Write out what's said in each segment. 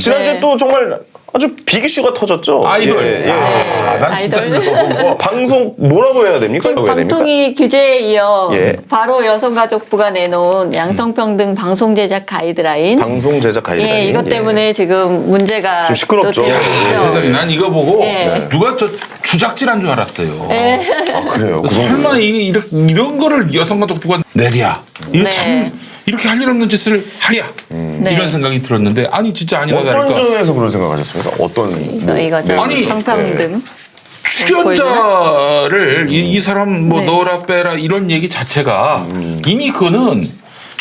지난주에 네. 또 정말 아주 빅 이슈가 터졌죠. 아이돌. 예, 예. 난 진짜 아이돌. 그거 보고 방송 뭐라고 해야 됩니까? 지금 뭐라고 해야 됩니까? 방통위 규제에 이어 예. 바로 여성가족부가 내놓은 양성평등 방송 제작 가이드라인. 방송 제작 가이드라인. 예, 이것 때문에 지금 문제가 좀 시끄럽죠. 또 되고 야, 있죠. 세상에 난 이거 보고 예. 누가 저 주작질한 줄 알았어요. 아, 그래요. 그 설마 이런 거를 여성가족부가 내랴. 이거 네. 참 이렇게 할 일 없는 짓을 하랴. 네. 이런 생각이 들었는데 아니 진짜 아니다 어떤 다를까. 점에서 그런 생각하셨습니까? 어떤 이거죠. 아니, 성평등. 출연자를 이 사람 뭐 네. 넣어라 빼라 이런 얘기 자체가 이미 그거는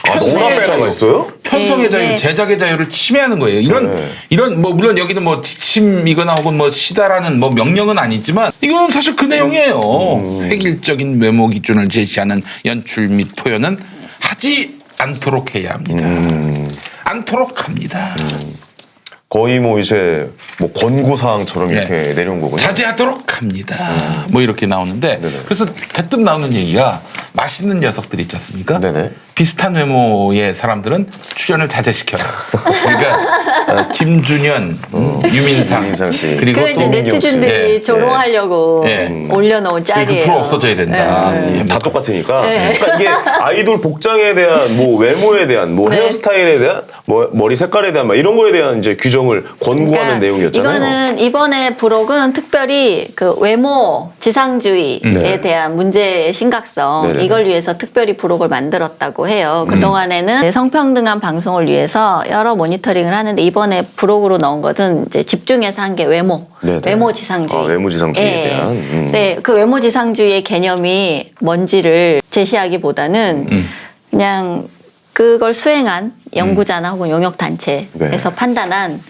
너나 빼라가 있어요? 편성의 네, 자유, 네. 제작의 자유를 침해하는 거예요. 네. 이런 뭐 물론 여기는 뭐 지침이거나 혹은 뭐 시다라는 뭐 명령은 아니지만 이건 사실 그 내용이에요. 획일적인 외모 기준을 제시하는 연출 및 표현은 하지 않도록 해야 합니다. 않도록 합니다. 거의 뭐 이제 뭐 권고 사항처럼 이렇게 네. 내려온 거군요. 자제하도록 합니다. 뭐 이렇게 나오는데 네네. 그래서 대뜸 나오는 얘기가 맛있는 녀석들 있지 않습니까? 네네. 비슷한 외모의 사람들은 출연을 자제시켜라. 그러니까 김준현, 유민상 씨. 그리고 그 이제 또 민경 씨. 네티즌들이 예, 조롱하려고 예. 올려놓은 짤이에요. 100% 없어져야 된다. 네. 다 똑같으니까. 네. 그러니까 이게 아이돌 복장에 대한 뭐 외모에 대한 뭐 네. 헤어스타일에 대한 뭐 머리 색깔에 대한 막 이런 거에 대한 이제 규정을 권고하는 내용이었잖아요. 이거는 이번에 부록은 특별히 그 외모 지상주의에 네. 대한 문제의 심각성 네네. 이걸 위해서 특별히 부록을 만들었다고 해요. 그동안에는 성평등한 방송을 위해서 여러 모니터링을 하는데 이번에 부록으로 넣은 것은 이제 집중해서 한 게 외모. 네네. 외모 지상주의. 아, 외모 지상주의에 예. 대한. 네, 그 외모 지상주의의 개념이 뭔지를 제시하기보다는 그냥 그걸 수행한 연구자나 혹은 용역단체에서 네. 판단한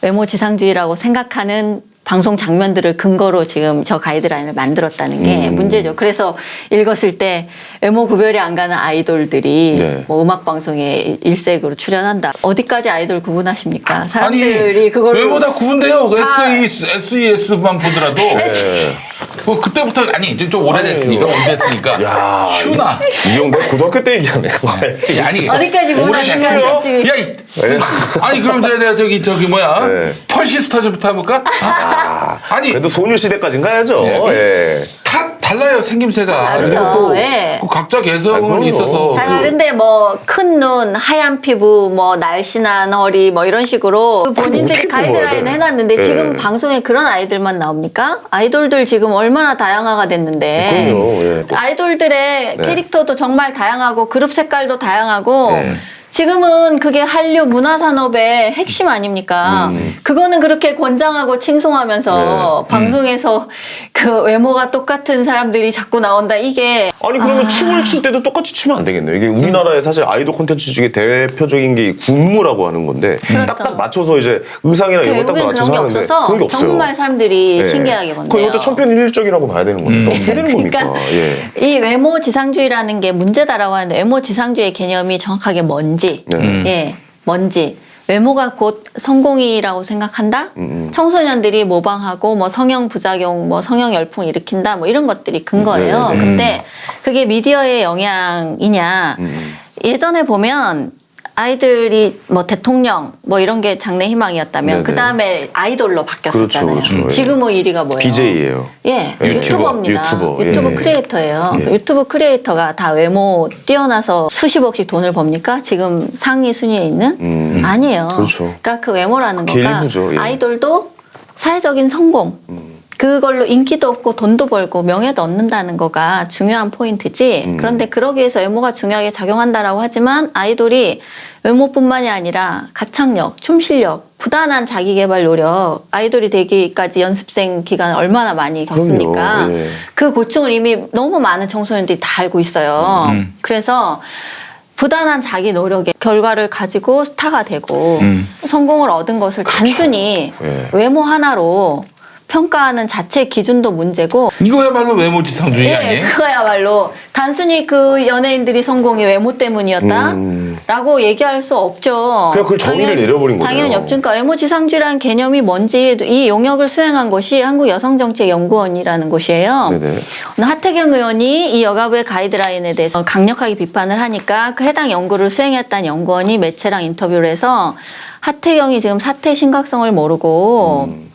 외모 지상주의라고 생각하는 방송 장면들을 근거로 지금 저 가이드라인을 만들었다는 게 문제죠. 그래서 읽었을 때 외모 구별이 안 가는 아이돌들이 네. 뭐 음악 방송에 일색으로 출연한다. 어디까지 아이돌 구분하십니까? 사람들이 그걸 외모 다 구분돼요. 그 다- SES만 보더라도 네. 뭐 그때부터 아니 좀 오래됐으니까 오래됐으니까 야, 슈나 이형 내 고등학교 때 얘기하네. 아니 어디까지 오래됐어요. 구분하시면 야, 아니 그럼 내가 저기 뭐야 네. 펄시스터즈부터 해볼까? 아니 그래도 소녀시대까지는 가야죠. 예. 예. 다 달라요 생김새가. 다르죠. 그리고 또 예. 그 각자 개성은 그럼요. 있어서 다 다른데 뭐 큰 눈, 하얀 피부, 뭐 날씬한 허리 뭐 이런 식으로 본인들이 어떻게 가이드라인을 뽑아야 돼? 해놨는데 네. 지금 방송에 그런 아이들만 나옵니까? 아이돌들 지금 얼마나 다양화가 됐는데 그럼요. 예. 아이돌들의 네. 캐릭터도 정말 다양하고 그룹 색깔도 다양하고 네. 지금은 그게 한류 문화산업의 핵심 아닙니까? 그거는 그렇게 권장하고 칭송하면서 네. 방송에서 그 외모가 똑같은 사람들이 자꾸 나온다 이게 아니 그러면 춤을 출 때도 똑같이 추면 안 되겠네요. 이게 우리나라의 사실 아이돌 콘텐츠 중에 대표적인 게 이 군무라고 하는 건데 딱딱 맞춰서 이제 의상이랑 이런 거 딱 외국엔 맞춰서 그런 게 하는데 없어서 그런 게 없어요. 정말 사람들이 예. 신기하게 본대요. 그럼 이것도 천편일률적이라고 봐야 되는 건데 어떻게 되는 겁니까? 그러니까 예. 이 외모 지상주의라는 게 문제다라고 하는데 외모 지상주의 개념이 정확하게 뭔지, 네. 예, 뭔지. 외모가 곧 성공이라고 생각한다? 청소년들이 모방하고 뭐 성형 부작용, 뭐 성형 열풍 일으킨다, 뭐 이런 것들이 근거예요. 네, 네. 근데 그게 미디어의 영향이냐? 예전에 보면 아이들이 뭐 대통령 뭐 이런 게 장래 희망이었다면 네네. 그 다음에 아이돌로 바뀌었었잖아요. 그렇죠, 그렇죠. 지금의 1위가 뭐예요? BJ예요. 예, 유튜버, 유튜버입니다. 유튜버. 유튜브 예. 크리에이터예요. 예. 유튜브 크리에이터가 다 외모 뛰어나서 수십억씩 돈을 법니까? 지금 상위 순위에 있는? 아니에요. 그렇죠. 그러니까 그 외모라는 그게 거가 일부죠, 예. 아이돌도 사회적인 성공, 그걸로 인기도 얻고 돈도 벌고 명예도 얻는다는 거가 중요한 포인트지. 그런데 그러기 위해서 외모가 중요하게 작용한다라고 하지만 아이돌이 외모뿐만이 아니라 가창력, 춤 실력, 부단한 자기개발 노력, 아이돌이 되기까지 연습생 기간을 얼마나 많이 겪습니까? 그럼요, 예. 그 고충을 이미 너무 많은 청소년들이 다 알고 있어요. 그래서 부단한 자기 노력의 결과를 가지고 스타가 되고 성공을 얻은 것을 단순히 예. 외모 하나로 평가하는 자체 기준도 문제고 이거야말로 외모지상주의 예, 아니에요? 그거야말로 단순히 그 연예인들이 성공이 외모 때문이었다라고 얘기할 수 없죠. 그냥 그걸 정의를 내려버린 거죠. 당연히 없죠. 그러니까 외모지상주의라는 개념이 뭔지 이 용역을 수행한 곳이 한국여성정책연구원이라는 곳이에요. 네네. 오늘 하태경 의원이 이 여가부의 가이드라인에 대해서 강력하게 비판을 하니까 그 해당 연구를 수행했다는 연구원이 매체랑 인터뷰를 해서 하태경이 지금 사태 심각성을 모르고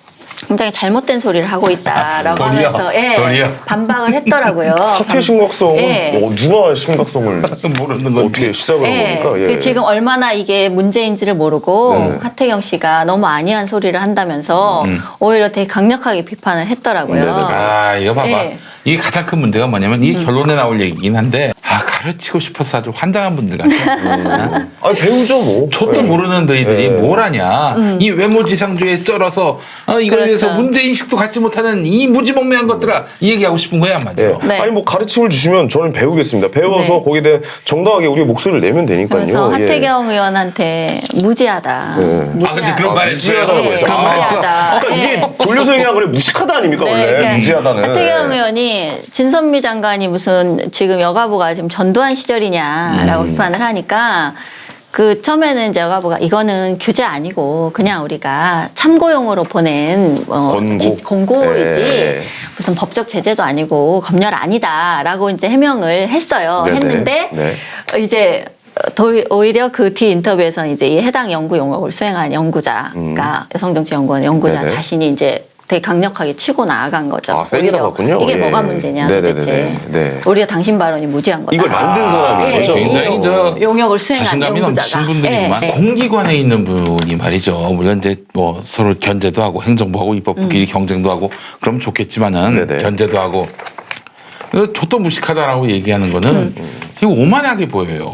굉장히 잘못된 소리를 하고 있다라고 도리어, 하면서 도리어. 반박을 했더라고요. 사태 심각성은 예. 누가 심각성을 모르는 건데. 어떻게 시작을 예, 해보니까 그 지금 얼마나 이게 문제인지를 모르고 네. 하태경 씨가 너무 아니한 소리를 한다면서 오히려 되게 강력하게 비판을 했더라고요. 네네. 아, 이거 봐봐. 예. 이게 가장 큰 문제가 뭐냐면 이게 결론에 나올 얘기긴 한데 가르치고 싶어서 아주 환장한 분들 같아. 아니 배우죠 뭐. 저도 예. 모르는 너희들이 예. 뭘 하냐. 이 외모지상주의에 쩔어서 이거에 대해서 그렇죠. 문제인식도 갖지 못하는 이 무지몽매한 것들아 이 얘기하고 싶은 거야 한마디로. 예. 네. 아니 뭐 가르침을 주시면 저는 배우겠습니다. 배워서 네. 거기에 대해 정당하게 우리의 목소리를 내면 되니까요. 그래서 예. 하태경 의원한테 무지하다. 네. 아 근데 그런 말 했어요. 무지하다고 했어요. 그런 말 했어. 무지하다. 그러니까 예. 이게 돌려서 얘기하면 그래 무식하다 아닙니까 원래 그러니까 무지하다는. 하태경 의원이 진선미 장관이 무슨 지금 여가부가 지금 전두환 시절이냐라고 비판을 하니까 그 처음에는 이제 여가부가 이거는 규제 아니고 그냥 우리가 참고용으로 보낸 권고? 공고이지 예. 무슨 법적 제재도 아니고 검열 아니다라고 이제 해명을 했어요. 네네. 했는데 네. 이제 오히려 그 뒤 인터뷰에서 이제 이 해당 연구 용역을 수행한 연구자가 여성정치연구원 연구자 네네. 자신이 이제 되게 강력하게 치고 나아간 거죠. 아, 세게 오히려 나갔군요. 이게 예. 뭐가 문제냐 네네네네. 도대체. 네. 오히려 당신 발언이 무지한 거다. 이걸 만든 사람인 예, 거죠. 굉장히 이 저 용역을 수행한 자신감이 연구자가. 넘치는 분들이지만 예, 예. 공기관에 있는 분이 말이죠. 물론 이제 뭐 서로 견제도 하고 행정부하고 입법부끼리 경쟁도 하고 그럼 좋겠지만은 네네. 견제도 하고 저도 무식하다라고 얘기하는 거는 이거 오만하게 보여요.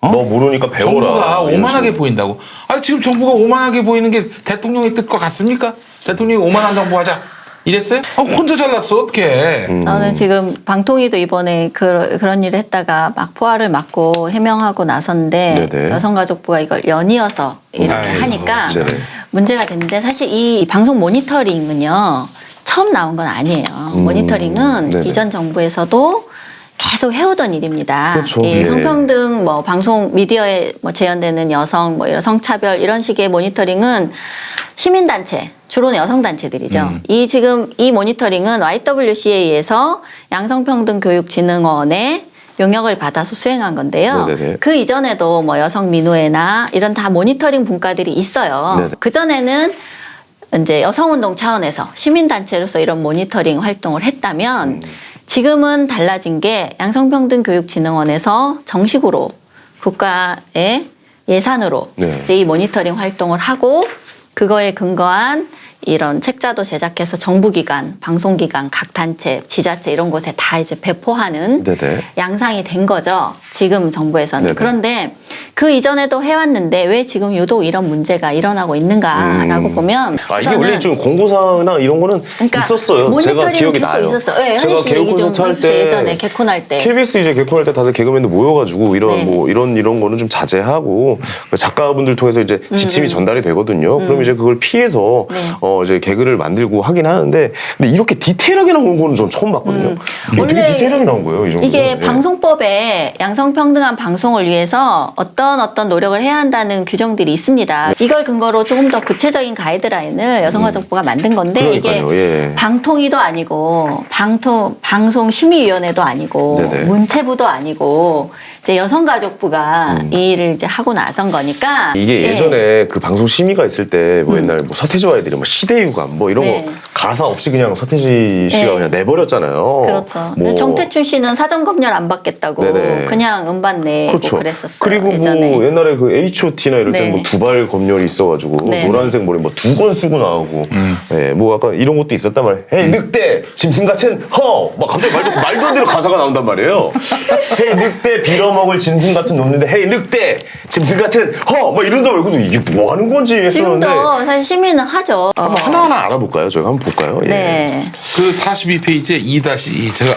너 모르니까 배워라. 정부가 이런 오만하게 식으로. 보인다고. 아 지금 정부가 오만하게 보이는 게 대통령의 뜻과 같습니까? 대통령이 오만한 정부 하자 이랬어요? 혼자 잘났어 어떡해. 저는 지금 방통위도 이번에 그런 일을 했다가 막 포화를 맞고 해명하고 나섰는데 네네. 여성가족부가 이걸 연이어서 이렇게 아이고, 하니까 네네. 문제가 됐는데 사실 이 방송 모니터링은요 처음 나온 건 아니에요. 모니터링은 네네. 이전 정부에서도 계속 해오던 일입니다. 그렇죠. 이 예. 성평등 뭐 방송 미디어에 뭐 재현되는 여성 뭐 이런 성차별 이런 식의 모니터링은 시민단체 주로는 여성단체들이죠. 이 지금 이 모니터링은 YWCA에서 양성평등교육진흥원의 용역을 받아서 수행한 건데요. 네네네. 그 이전에도 뭐 여성민우회나 이런 다 모니터링 분과들이 있어요. 네네. 그 전에는 이제 여성운동 차원에서 시민단체로서 이런 모니터링 활동을 했다면 지금은 달라진 게 양성평등교육진흥원에서 정식으로 국가의 예산으로 네. 이제 이 모니터링 활동을 하고 그거에 근거한 이런 책자도 제작해서 정부기관, 방송기관, 각 단체, 지자체 이런 곳에 다 이제 배포하는 네네. 양상이 된 거죠. 지금 정부에서는. 네네. 그런데 그 이전에도 해왔는데 왜 지금 유독 이런 문제가 일어나고 있는가라고 보면 아 이게 우선은 원래 좀 공고사나 이런 거는 그러니까 있었어요. 제가 모니터링은 기억이 계속 나요. 있었어요. 네, 제가 현희 씨 얘기 좀 개콘서트 할 해주세요. 때 예전에 개콘할 때. KBS 이제 개콘할 때 다들 개그맨들 모여가지고 이런 네. 뭐 이런 거는 좀 자제하고 작가분들 통해서 이제 지침이 전달이 되거든요. 그럼 이제 그걸 피해서 네. 이제 개그를 만들고 하긴 하는데 근데 이렇게 디테일하게 나온 거는 전 처음 봤거든요. 이게 되게 원래 디테일하게 나온 거예요. 이 정도. 이게 방송법에 양성평등한 방송을 위해서 어떤 노력을 해야 한다는 규정들이 있습니다. 이걸 근거로 조금 더 구체적인 가이드라인을 여성가족부가 만든 건데 이게 그러니까요. 예. 방통위도 아니고 방송심의위원회도 아니고 네네. 문체부도 아니고 이제 여성가족부가 이 일을 이제 하고 나선 거니까 이게 예. 예전에 그 방송 심의가 있을 때 뭐 옛날 뭐 서태지와 아이들이 뭐 시대유감 뭐 이런 네. 거 가사 없이 그냥 서태지 씨가 네. 그냥 내버렸잖아요. 그렇죠. 뭐 정태춘 씨는 사전검열 안 받겠다고 네네. 그냥 음반 내고 그렇죠. 그랬었어요. 그리고 예전에. 뭐 옛날에 그 H.O.T나 이럴 네. 때뭐 두발 검열이 있어가지고 네. 노란색 머리 뭐 두 권 쓰고 나오고 예, 뭐 약간 이런 것도 있었단 말이에요. 헤이 늑대 짐승 같은 허! 막 갑자기 말도 안 되는 가사가 나온단 말이에요. 헤이 늑대 빌어먹을 짐승 같은 놈인데 헤이 늑대 짐승 같은 허! 막 이런단 말이에요. 그래서 이게 뭐 하는 건지 했었는데 지금도 사실 시민은 하죠. 한번 하나하나 알아볼까요? 저희가 한번 볼까요? 예. 네. 그 42페이지에 2- 제가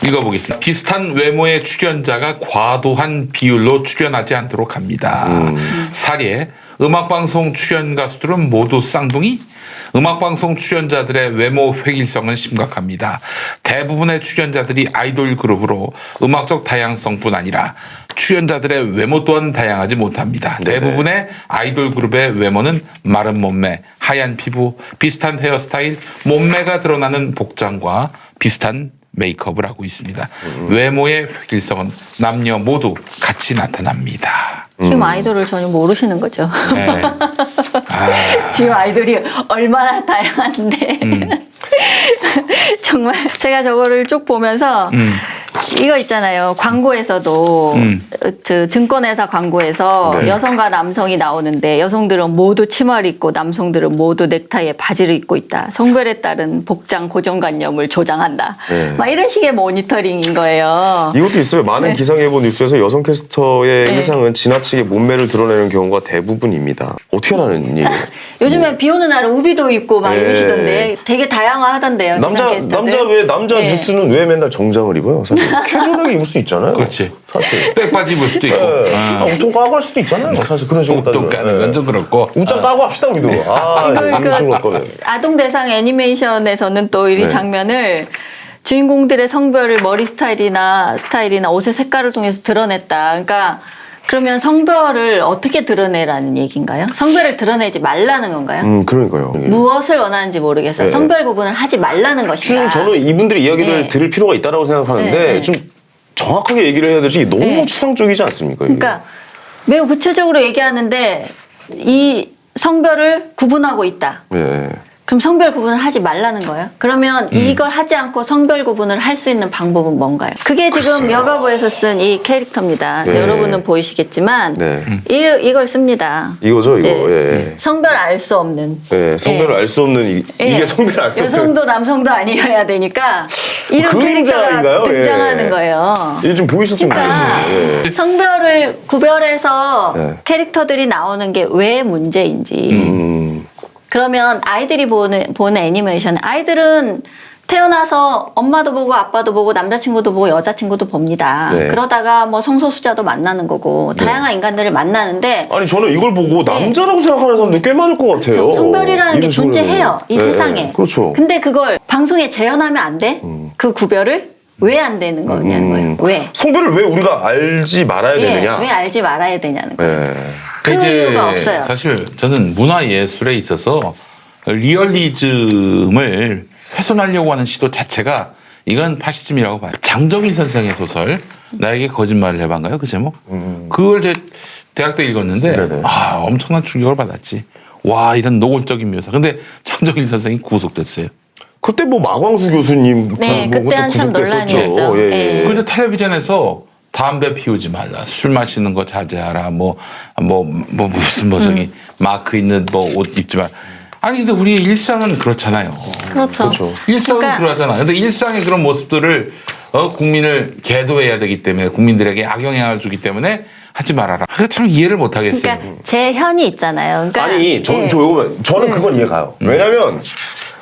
읽어보겠습니다. 비슷한 외모의 출연자가 과도한 비율로 출연하지 않도록 합니다. 사례, 음악방송 출연 가수들은 모두 쌍둥이? 음악방송 출연자들의 외모 획일성은 심각합니다. 대부분의 출연자들이 아이돌 그룹으로 음악적 다양성뿐 아니라 출연자들의 외모 또한 다양하지 못합니다. 네네. 대부분의 아이돌 그룹의 외모는 마른 몸매, 하얀 피부, 비슷한 헤어스타일, 몸매가 드러나는 복장과 비슷한 메이크업을 하고 있습니다. 외모의 획일성은 남녀 모두 같이 나타납니다. 지금 아이돌을 전혀 모르시는 거죠. 네. 아, 지금 아이돌이 얼마나 다양한데. 정말 제가 저거를 쭉 보면서 이거 있잖아요. 광고에서도 그 증권회사 광고에서 네. 여성과 남성이 나오는데 여성들은 모두 치마를 입고 남성들은 모두 넥타이에 바지를 입고 있다. 성별에 따른 복장 고정관념을 조장한다. 네. 막 이런 식의 모니터링인 거예요. 이것도 있어요. 많은 네. 기상예보 뉴스에서 여성 캐스터의 네. 의상은 지나치게 몸매를 드러내는 경우가 대부분입니다. 어떻게 하는 얘기예요? 요즘에 비 오는 날은 우비도 입고 막 네. 이러시던데 되게 다양하던데요. 남자 네. 뉴스는 왜 맨날 정장을 입어요? 사실 캐주얼하게 입을 수 있잖아요. 그렇지. 사실. 백바지 입을 수도 있고. 옷좀 까고 할 수도 있잖아요. 사실 그런 식으로 옷좀 까는 건 좀 그렇고. 옷좀 까고 합시다 우리도. 이런 식으로 할 거면. 아동 대상 애니메이션에서는 또 이 네. 장면을 주인공들의 성별을 머리 스타일이나 옷의 색깔을 통해서 드러냈다. 그러니까 그러면 성별을 어떻게 드러내라는 얘기인가요? 성별을 드러내지 말라는 건가요? 그러니까요. 무엇을 원하는지 모르겠어요. 네. 성별 구분을 하지 말라는 것이다. 저는 이분들의 이야기를 네. 들을 필요가 있다고 생각하는데 네. 좀 정확하게 얘기를 해야 되지 너무 네. 추상적이지 않습니까? 이게? 그러니까 매우 구체적으로 얘기하는데 이 성별을 구분하고 있다. 예. 그럼 성별 구분을 하지 말라는 거예요? 그러면 이걸 하지 않고 성별 구분을 할 수 있는 방법은 뭔가요? 그게 지금 글쎄요. 여가부에서 쓴 이 캐릭터입니다. 네. 여러분은 보이시겠지만 네. 이걸 씁니다. 이거죠, 이거. 이제 예. 성별 알 수 없는. 예, 성별을 예. 알 수 없는 이게 예. 성별을 알 수 없는 여성도 남성도 아니어야 되니까 이런 그림자인가요? 캐릭터가 등장하는 예. 거예요. 이게 좀 보이실지 그러니까 모르겠네요. 예. 성별을 구별해서 네. 캐릭터들이 나오는 게 왜 문제인지. 음. 그러면 아이들이 보는 애니메이션, 아이들은 태어나서 엄마도 보고 아빠도 보고 남자친구도 보고 여자친구도 봅니다. 네. 그러다가 뭐 성소수자도 만나는 거고 다양한 인간들을 만나는데 아니 저는 이걸 보고 남자라고 생각하는 사람들 꽤 많을 것 같아요. 성별이라는 게 이런 식으로 존재해요. 이 네, 세상에. 그렇죠. 근데 그걸 방송에 재현하면 안 돼? 그 구별을? 왜 안 되는 거냐는 거예요. 왜? 성별을 왜 우리가 알지 말아야 되느냐? 왜 알지 말아야 되냐는 거예요. 예. 그 이유가 없어요. 사실 저는 문화예술에 있어서 리얼리즘을 훼손하려고 하는 시도 자체가 이건 파시즘이라고 봐요. 장정일 선생의 소설 나에게 거짓말을 해봐인가요? 그 제목? 그걸 제 대학 때 읽었는데 네네. 엄청난 충격을 받았지. 와 이런 노골적인 묘사. 근데 장정일 선생이 구속됐어요. 그때 뭐 마광수 교수님 네, 뭐 그때 한참 구속됐었죠. 논란이었죠. 예, 예. 예. 근데 텔레비전에서 담배 피우지 말라, 술 마시는 거 자제하라, 무슨 저기 마크 있는 뭐 옷 입지 말. 아니 근데 우리의 일상은 그렇잖아요. 그렇죠. 그렇죠. 일상은 그러니까- 그러잖아. 근데 일상의 그런 모습들을 국민을 계도해야 되기 때문에 국민들에게 악영향을 주기 때문에 하지 말아라. 그거 참 이해를 못 하겠어요. 그러니까 제 현이 있잖아요. 그러니까 아니 예. 저는 그건 이해가요. 왜냐면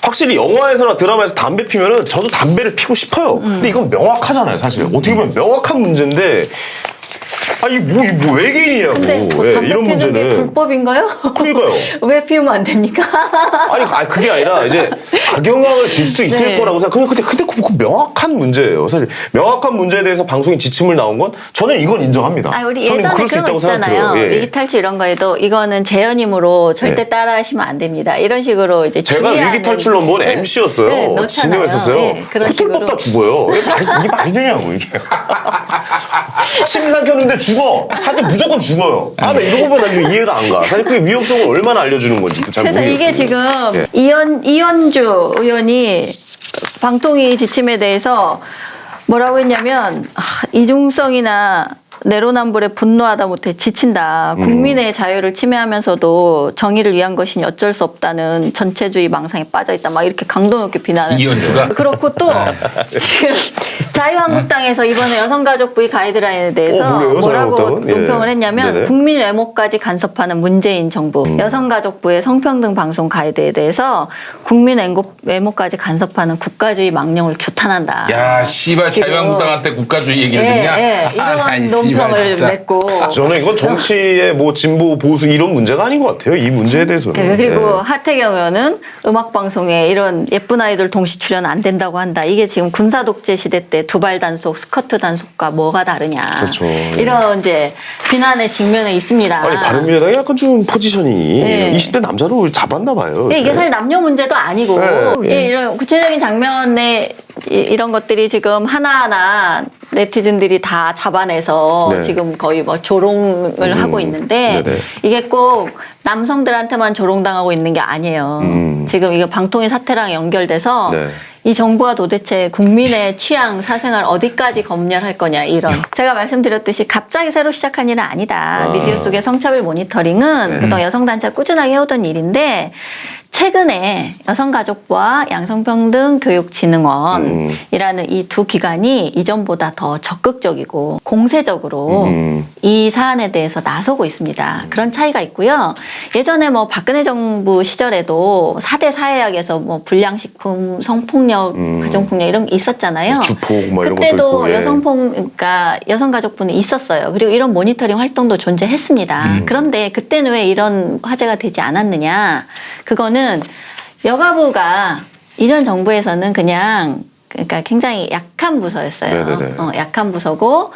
확실히 영화에서나 드라마에서 담배 피면은 저도 담배를 피고 싶어요. 근데 이건 명확하잖아요, 사실. 어떻게 보면 명확한 문제인데 이게 뭐 외계인이냐고. 근데 뭐 예, 담배 이런 피는 게 문제는. 불법인가요? 그러니까요. 왜 피우면 안 됩니까? 아니 그게 아니라 이제 악영향을 줄 수 있을 네. 거라고 생각. 근데 그 명확한 문제예요. 사실 명확한 문제에 대해서 방송에 지침을 나온 건 저는 이건 인정합니다. 우리 저는 예전에 그럴 수 그런 거 있다고 있잖아요. 생각해요. 예. 위기 탈출 이런 거에도 이거는 재현임으로 절대 네. 따라하시면 안 됩니다. 이런 식으로 이제 제가 주의하는- 위기 탈출 넘버원 네. MC였어요. 네, 넣잖아요. 진행했었어요. 네, 그런 호텔 식으로. 뽑다 죽어요. 이게 말이 되냐고 이게. 침상 켰는데 죽어. 하여튼 무조건 죽어요. 나 이런 거보다 이해가 안 가. 사실 그 위험성을 얼마나 알려주는 건지 잘 그래서 모르겠어요. 이게 지금 예. 이현주 의원이 방통위 지침에 대해서 뭐라고 했냐면 이중성이나 내로남불에 분노하다 못해 지친다. 국민의 자유를 침해하면서도 정의를 위한 것이니 어쩔 수 없다는 전체주의 망상에 빠져있다. 막 이렇게 강도 높게 비난을. 이현주가? 그렇고 또 지금 자유한국당에서 이번에 여성가족부의 가이드라인에 대해서 뭐래요, 뭐라고 자유한국당은? 예. 논평을 했냐면 네네. 국민 외모까지 간섭하는 문재인 정부 여성가족부의 성평등 방송 가이드에 대해서 국민 외모까지 간섭하는 국가주의 망령을 규탄한다. 야 씨발 지금- 자유한국당한테 국가주의 얘기를 듣냐? 이런 논평을 냈고. 저는 이건 정치의 뭐 진보 보수 이런 문제가 아닌 것 같아요. 이 문제에 대해서는. 그리고 예. 하태경 의원은 음악방송에 이런 예쁜 아이돌 동시 출연 안 된다고 한다. 이게 지금 군사 독재 시대 때 두발 단속, 스커트 단속과 뭐가 다르냐. 그렇죠. 이런 이제 비난의 직면에 있습니다. 아니 바른미래당이 약간 좀 포지션이 네. 20대 남자로 잡았나 봐요. 예, 이게 요새. 사실 남녀 문제도 아니고 네, 예. 예, 이런 구체적인 장면에 이런 것들이 지금 하나하나 네티즌들이 다 잡아내서 네. 지금 거의 뭐 조롱을 하고 있는데 네네. 이게 꼭 남성들한테만 조롱당하고 있는 게 아니에요. 지금 이거 방통위 사태랑 연결돼서 네. 이 정부가 도대체 국민의 취향, 사생활 어디까지 검열할 거냐 이런. 제가 말씀드렸듯이 갑자기 새로 시작한 일은 아니다. 미디어 속의 성차별 모니터링은 보통 여성단체가 꾸준하게 해오던 일인데 최근에 여성가족부와 양성평등교육진흥원이라는 이 두 기관이 이전보다 더 적극적이고 공세적으로 이 사안에 대해서 나서고 있습니다. 그런 차이가 있고요. 예전에 뭐 박근혜 정부 시절에도 4대 사회학에서 뭐 불량식품, 성폭력, 가정폭력 이런 게 있었잖아요. 주폭 뭐 이런 것도 그때도 있고, 예. 그러니까 여성가족부는 있었어요. 그리고 이런 모니터링 활동도 존재했습니다. 그런데 그때는 왜 이런 화제가 되지 않았느냐? 그거는 여가부가 이전 정부에서는 그냥 그러니까 굉장히 약한 부서였어요. 네네네. 약한 부서고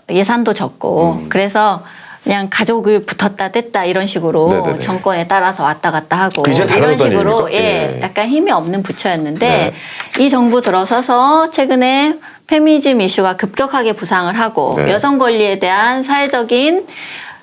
예산도 적고 그래서 그냥 가족을 붙었다 뗐다 이런 식으로 네네네. 정권에 따라서 왔다 갔다 하고 이제 이런 다르다는 식으로 얘기죠? 예, 예. 약간 힘이 없는 부처였는데 네. 이 정부 들어서서 최근에 페미니즘 이슈가 급격하게 부상을 하고 네. 여성 권리에 대한 사회적인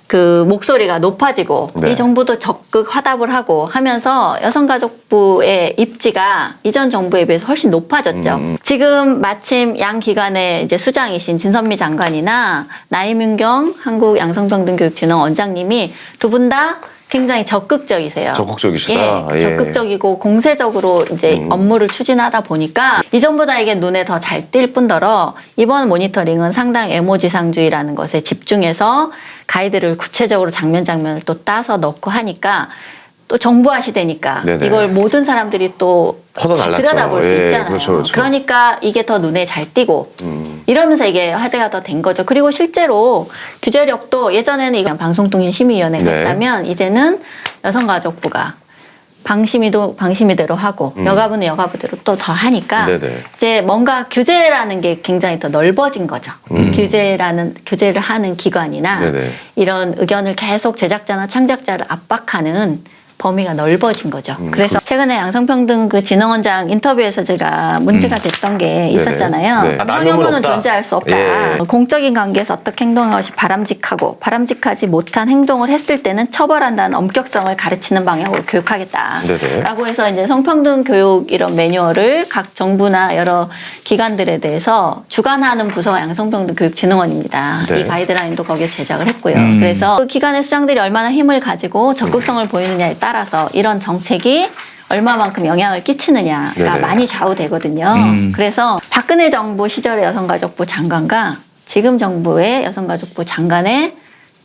그 목소리가 높아지고 네. 이 정부도 적극 화답을 하고 하면서 여성가족부의 입지가 이전 정부에 비해서 훨씬 높아졌죠. 지금 마침 양 기관의 이제 수장이신 진선미 장관이나 나이민경 한국양성평등교육진흥 원장님이 두 분 다 굉장히 적극적이세요. 적극적이시다. 예, 예. 적극적이고 공세적으로 이제 업무를 추진하다 보니까 이전보다 이게 눈에 더 잘 띌 뿐더러 이번 모니터링은 상당히 에모지상주의라는 것에 집중해서 가이드를 구체적으로 장면을 또 따서 넣고 하니까 또 정보화 시대니까 네네. 이걸 모든 사람들이 또 퍼져날랐죠. 들여다볼 수 예, 있잖아요. 그렇죠, 그렇죠. 그러니까 이게 더 눈에 잘 띄고 이러면서 이게 화제가 더 된 거죠. 그리고 실제로 규제력도 예전에는 이거 방송통신심의위원회가 네. 있다면 이제는 여성가족부가 방심이대로 하고 여가부는 여가부대로 또 더 하니까 네네. 이제 뭔가 규제라는 게 굉장히 더 넓어진 거죠. 규제를 하는 기관이나 네네. 이런 의견을 계속 제작자나 창작자를 압박하는 범위가 넓어진 거죠. 그래서 최근에 양성평등 그 진흥원장 인터뷰에서 제가 문제가 됐던 게 있었잖아요. 네. 아, 남용은 성혐오는 없다. 존재할 수 없다. 예. 공적인 관계에서 어떻게 행동하는 것이 바람직하고 바람직하지 못한 행동을 했을 때는 처벌한다는 엄격성을 가르치는 방향으로 교육하겠다. 네네. 라고 해서 이제 성평등 교육 이런 매뉴얼을 각 정부나 여러 기관들에 대해서 주관하는 부서가 양성평등교육진흥원입니다. 네. 이 가이드라인도 거기에 제작을 했고요. 그래서 그 기관의 수장들이 얼마나 힘을 가지고 적극성을 보이느냐에 따라서 이런 정책이 얼마만큼 영향을 끼치느냐가 네네. 많이 좌우되거든요. 그래서 박근혜 정부 시절의 여성가족부 장관과 지금 정부의 여성가족부 장관의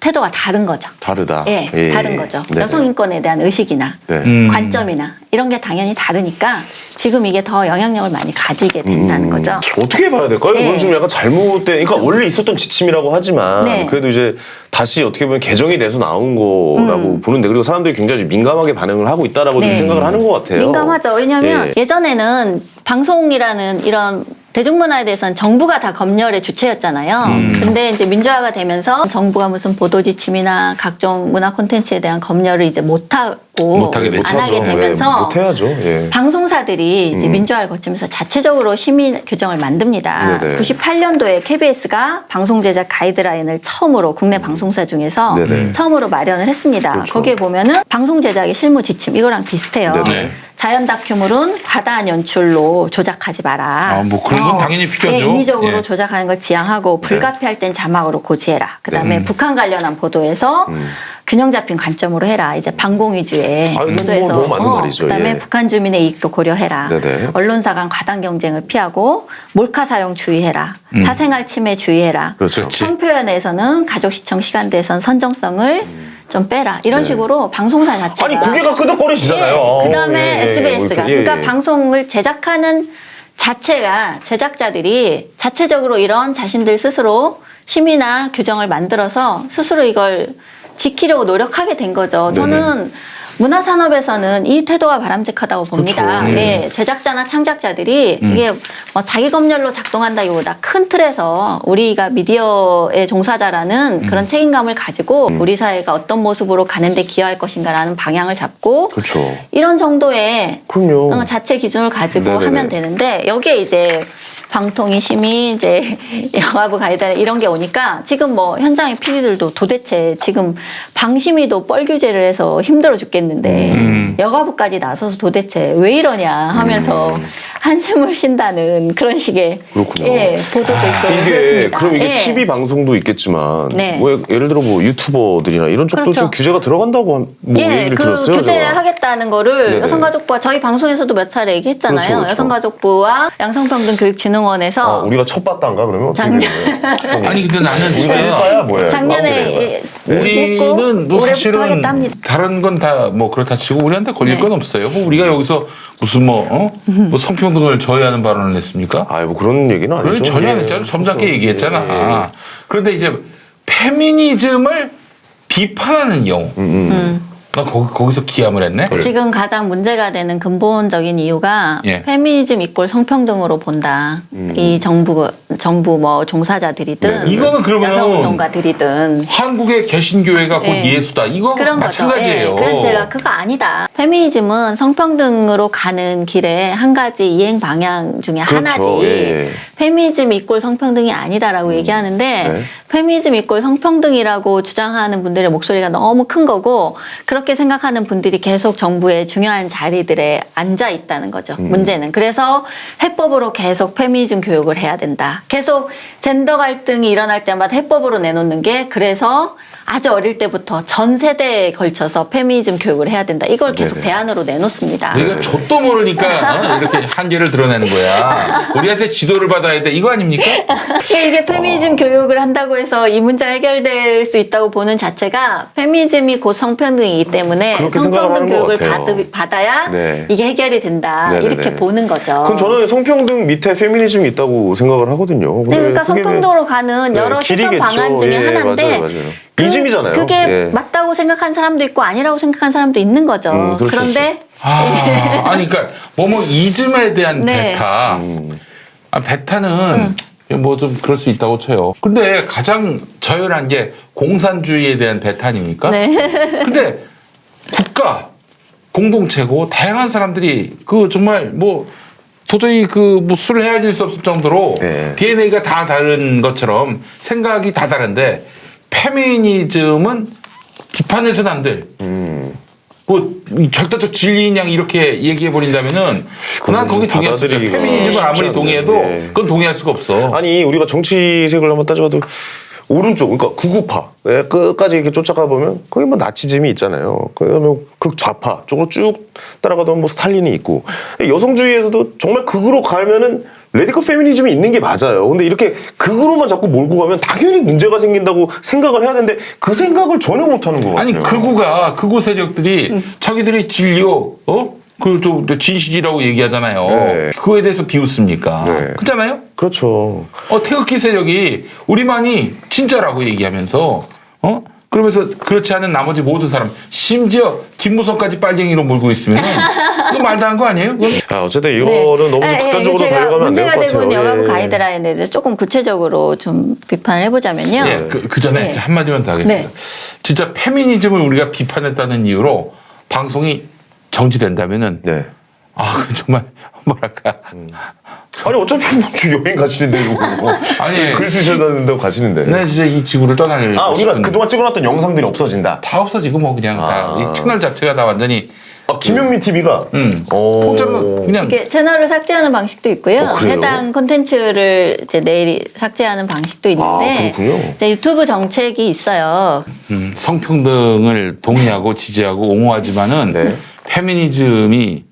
태도가 다른 거죠. 다르다. 예, 예. 다른 거죠. 네네. 여성 인권에 대한 의식이나 네. 관점이나 이런 게 당연히 다르니까 지금 이게 더 영향력을 많이 가지게 된다는 거죠. 어떻게 봐야 될까요? 네. 이건 좀 약간 잘못된, 그러니까 원래 있었던 지침이라고 하지만 네. 그래도 이제 다시 어떻게 보면 개정이 돼서 나온 거라고 보는데 그리고 사람들이 굉장히 민감하게 반응을 하고 있다라고 좀 네. 생각을 하는 것 같아요. 민감하죠. 왜냐하면 예. 예전에는 방송이라는 이런 대중문화에 대해서는 정부가 다 검열의 주체였잖아요. 근데 이제 민주화가 되면서 정부가 무슨 보도 지침이나 각종 문화 콘텐츠에 대한 검열을 이제 못하고 못하게 됐죠. 안 하게 되면서 못해야죠. 예. 방송사들이 이제 민주화를 거치면서 자체적으로 심의 규정을 만듭니다. 네네. 98년도에 KBS가 방송 제작 가이드라인을 처음으로 국내 방송사 중에서 네네. 처음으로 마련을 했습니다. 그렇죠. 거기에 보면은 방송 제작의 실무 지침 이거랑 비슷해요. 네네. 자연 다큐물은 과다한 연출로 조작하지 마라. 아, 뭐 그런 건 당연히 필요하죠. 예, 인위적으로 예. 조작하는 걸 지향하고 불가피할 땐 자막으로 고지해라. 그다음에 북한 관련한 보도에서 균형 잡힌 관점으로 해라. 이제 방공 위주의 아니, 보도에서 너무 맞는 말이죠. 그다음에 예. 북한 주민의 이익도 고려해라. 네네. 언론사 간 과당 경쟁을 피하고 몰카 사용 주의해라. 사생활 침해 주의해라. 그렇죠. 그렇지. 성표현에서는 가족 시청 시간대에선 선정성을 좀 빼라. 이런 식으로 방송사 자체가 아니 고개가 끄덕거리시잖아요. 예, 그다음에 SBS가 예, 예. 그러니까 방송을 제작하는 자체가 제작자들이 자체적으로 이런 자신들 스스로 심의나 규정을 만들어서 스스로 이걸 지키려고 노력하게 된 거죠. 저는 문화산업에서는 이 태도가 바람직하다고 봅니다. 그렇죠. 예, 제작자나 창작자들이 이게 뭐 자기 검열로 작동한다기보다 큰 틀에서 우리가 미디어의 종사자라는 그런 책임감을 가지고 우리 사회가 어떤 모습으로 가는데 기여할 것인가라는 방향을 잡고 그렇죠. 이런 정도의 그럼요. 자체 기준을 가지고 네네네. 하면 되는데 여기에 이제 방통위 심의 이제 영화부 가이드라인 이런 게 오니까 지금 뭐 현장의 PD들도 도대체 지금 방심위도 뻘 규제를 해서 힘들어 죽겠는데 여가부까지 나서서 도대체 왜 이러냐 하면서 한숨을 쉰다는 그런 식의 그렇군요. 예, 보도도 있고 이게 그렇습니다. 그럼 이게 예. TV 방송도 있겠지만 네. 뭐 예를 들어 뭐 유튜버들이나 이런 쪽도 그렇죠. 좀 규제가 들어간다고 뭐 예, 얘기를 그 들었어요. 제가. 규제하겠다는 거를 네네. 여성가족부와 저희 방송에서도 몇 차례 얘기했잖아요. 그렇죠, 그렇죠. 여성가족부와 양성평등교육진흥원에서 우리가 첫 봤다인가 그러면? 작년- 아니 근데 나는 우리가 진짜 일바야 뭐야? 작년에 얘기했고 우리는 뭐 올해부터 사실은 하겠다 합니다. 다른 건 다 뭐 그렇다 치고 우리한테 걸릴 네. 건 없어요. 뭐 우리가 여기서 무슨 뭐 성평등을 저해하는 발언을 했습니까? 아, 뭐 그런 얘기는 그건 아니죠. 전혀 안 예, 했잖아. 점잖게 그렇죠. 얘기했잖아. 예, 예. 그런데 이제 페미니즘을 비판하는 경우 나 거기서 기함을 했네. 지금 가장 문제가 되는 근본적인 이유가 예. 페미니즘 이꼴 성평등으로 본다. 이 정부 뭐 종사자들이든 네. 이거는 그러면 여성운동가들이든 한국의 개신교회가 곧 예. 예수다. 이거 그런 마찬가지예요. 거죠. 예. 그래서 제가 그거 아니다. 페미니즘은 성평등으로 가는 길에 한 가지 이행 방향 중에 그렇죠. 하나지. 예. 페미니즘 이꼴 성평등이 아니다라고 얘기하는데 네. 페미니즘 이꼴 성평등이라고 주장하는 분들의 목소리가 너무 큰 거고 그렇게 생각하는 분들이 계속 정부의 중요한 자리들에 앉아 있다는 거죠. 문제는. 그래서 해법으로 계속 페미니즘 교육을 해야 된다. 계속 젠더 갈등이 일어날 때마다 해법으로 내놓는 게 그래서 아주 어릴 때부터 전 세대에 걸쳐서 페미니즘 교육을 해야 된다. 이걸 계속 네네. 대안으로 내놓습니다. 우리가 족도 모르니까 이렇게 한계를 드러내는 거야. 우리한테 지도를 받아야 돼. 이거 아닙니까? 그러니까 이게 페미니즘 교육을 한다고 해서 이 문제가 해결될 수 있다고 보는 자체가 페미니즘이 곧 성평등이기 때문에 그렇게 생각을 성평등 하는 것 교육을 같아요. 받아야 네. 이게 해결이 된다. 네네네. 이렇게 보는 거죠. 그럼 저는 성평등 밑에 페미니즘이 있다고 생각을 하거든요. 네, 그러니까 그게 성평등으로 가는 여러 실천 길이겠죠. 방안 중에 예, 하나인데 맞아요. 이즘이잖아요. 그게 예. 맞다고 생각한 사람도 있고 아니라고 생각한 사람도 있는 거죠. 그렇죠, 그런데 아니 그러니까 뭐 이즘에 대한 네. 배타. 배타는 뭐 좀 그럴 수 있다고 쳐요. 근데 가장 저열한 게 공산주의에 대한 배타 아닙니까? 네. 근데 국가 공동체고 다양한 사람들이 그 정말 뭐 도저히 그 뭐 술을 헤아릴 수 없을 정도로 네. DNA가 다 다른 것처럼 생각이 다 다른데 페미니즘은 비판해서는 안 돼. 뭐 절대적 진리인 양 이렇게 얘기해 버린다면은 난 거기 동의할 수 없어요. 받아들이기가 페미니즘을 쉽지 아무리 않네. 동의해도 예. 그건 동의할 수가 없어. 아니 우리가 정치색을 한번 따져봐도 오른쪽 그러니까 구구파 끝까지 이렇게 쫓아가 보면 거기 뭐 나치즘이 있잖아요. 그다음에 극좌파 쪽으로 쭉 따라가다 뭐 스탈린이 있고 여성주의에서도 정말 극으로 가면은 레디컬 페미니즘이 있는 게 맞아요. 근데 이렇게 극으로만 자꾸 몰고 가면 당연히 문제가 생긴다고 생각을 해야 되는데 그 생각을 전혀 못하는 것 같아요. 아니 극우 세력들이 자기들의 진리요, 그또 진실이라고 얘기하잖아요. 네. 그거에 대해서 비웃습니까? 네. 그렇잖아요. 그렇죠. 태극기 세력이 우리만이 진짜라고 얘기하면서 그러면서 그렇지 않은 나머지 모든 사람 심지어 김무성까지 빨갱이로 몰고 있으면 그거 말도 안 거 아니에요? 그건? 어쨌든 이거는 너무 좀 극단적으로 제가 달려가면 안 될 것 문제가 되고 같아요. 있는 여가부 예. 가이드라인에 대해서 조금 구체적으로 좀 비판을 해보자면요. 예, 그 전에 네. 한마디만 더 하겠습니다. 네. 진짜 페미니즘을 우리가 비판했다는 이유로 방송이 정지된다면은 네. 그건 정말 뭐랄까 아니 어차피 뭐 여행 가시는데 이거 아니. 글 쓰셔야 된다고 가시는데. 나 진짜 이 지구를 떠날 우리가 싶은- 그동안 찍어놨던 영상들이 없어진다. 다 없어지고 뭐 그냥 다 이 채널 자체가 다 완전히 김용민 TV가 통째로 그냥 이게 채널을 삭제하는 방식도 있고요. 그래요? 해당 콘텐츠를 이제 내일 삭제하는 방식도 있는데 그렇군요. 이제 유튜브 정책이 있어요. 성평등을 동의하고 지지하고 옹호하지만은 네. 페미니즘이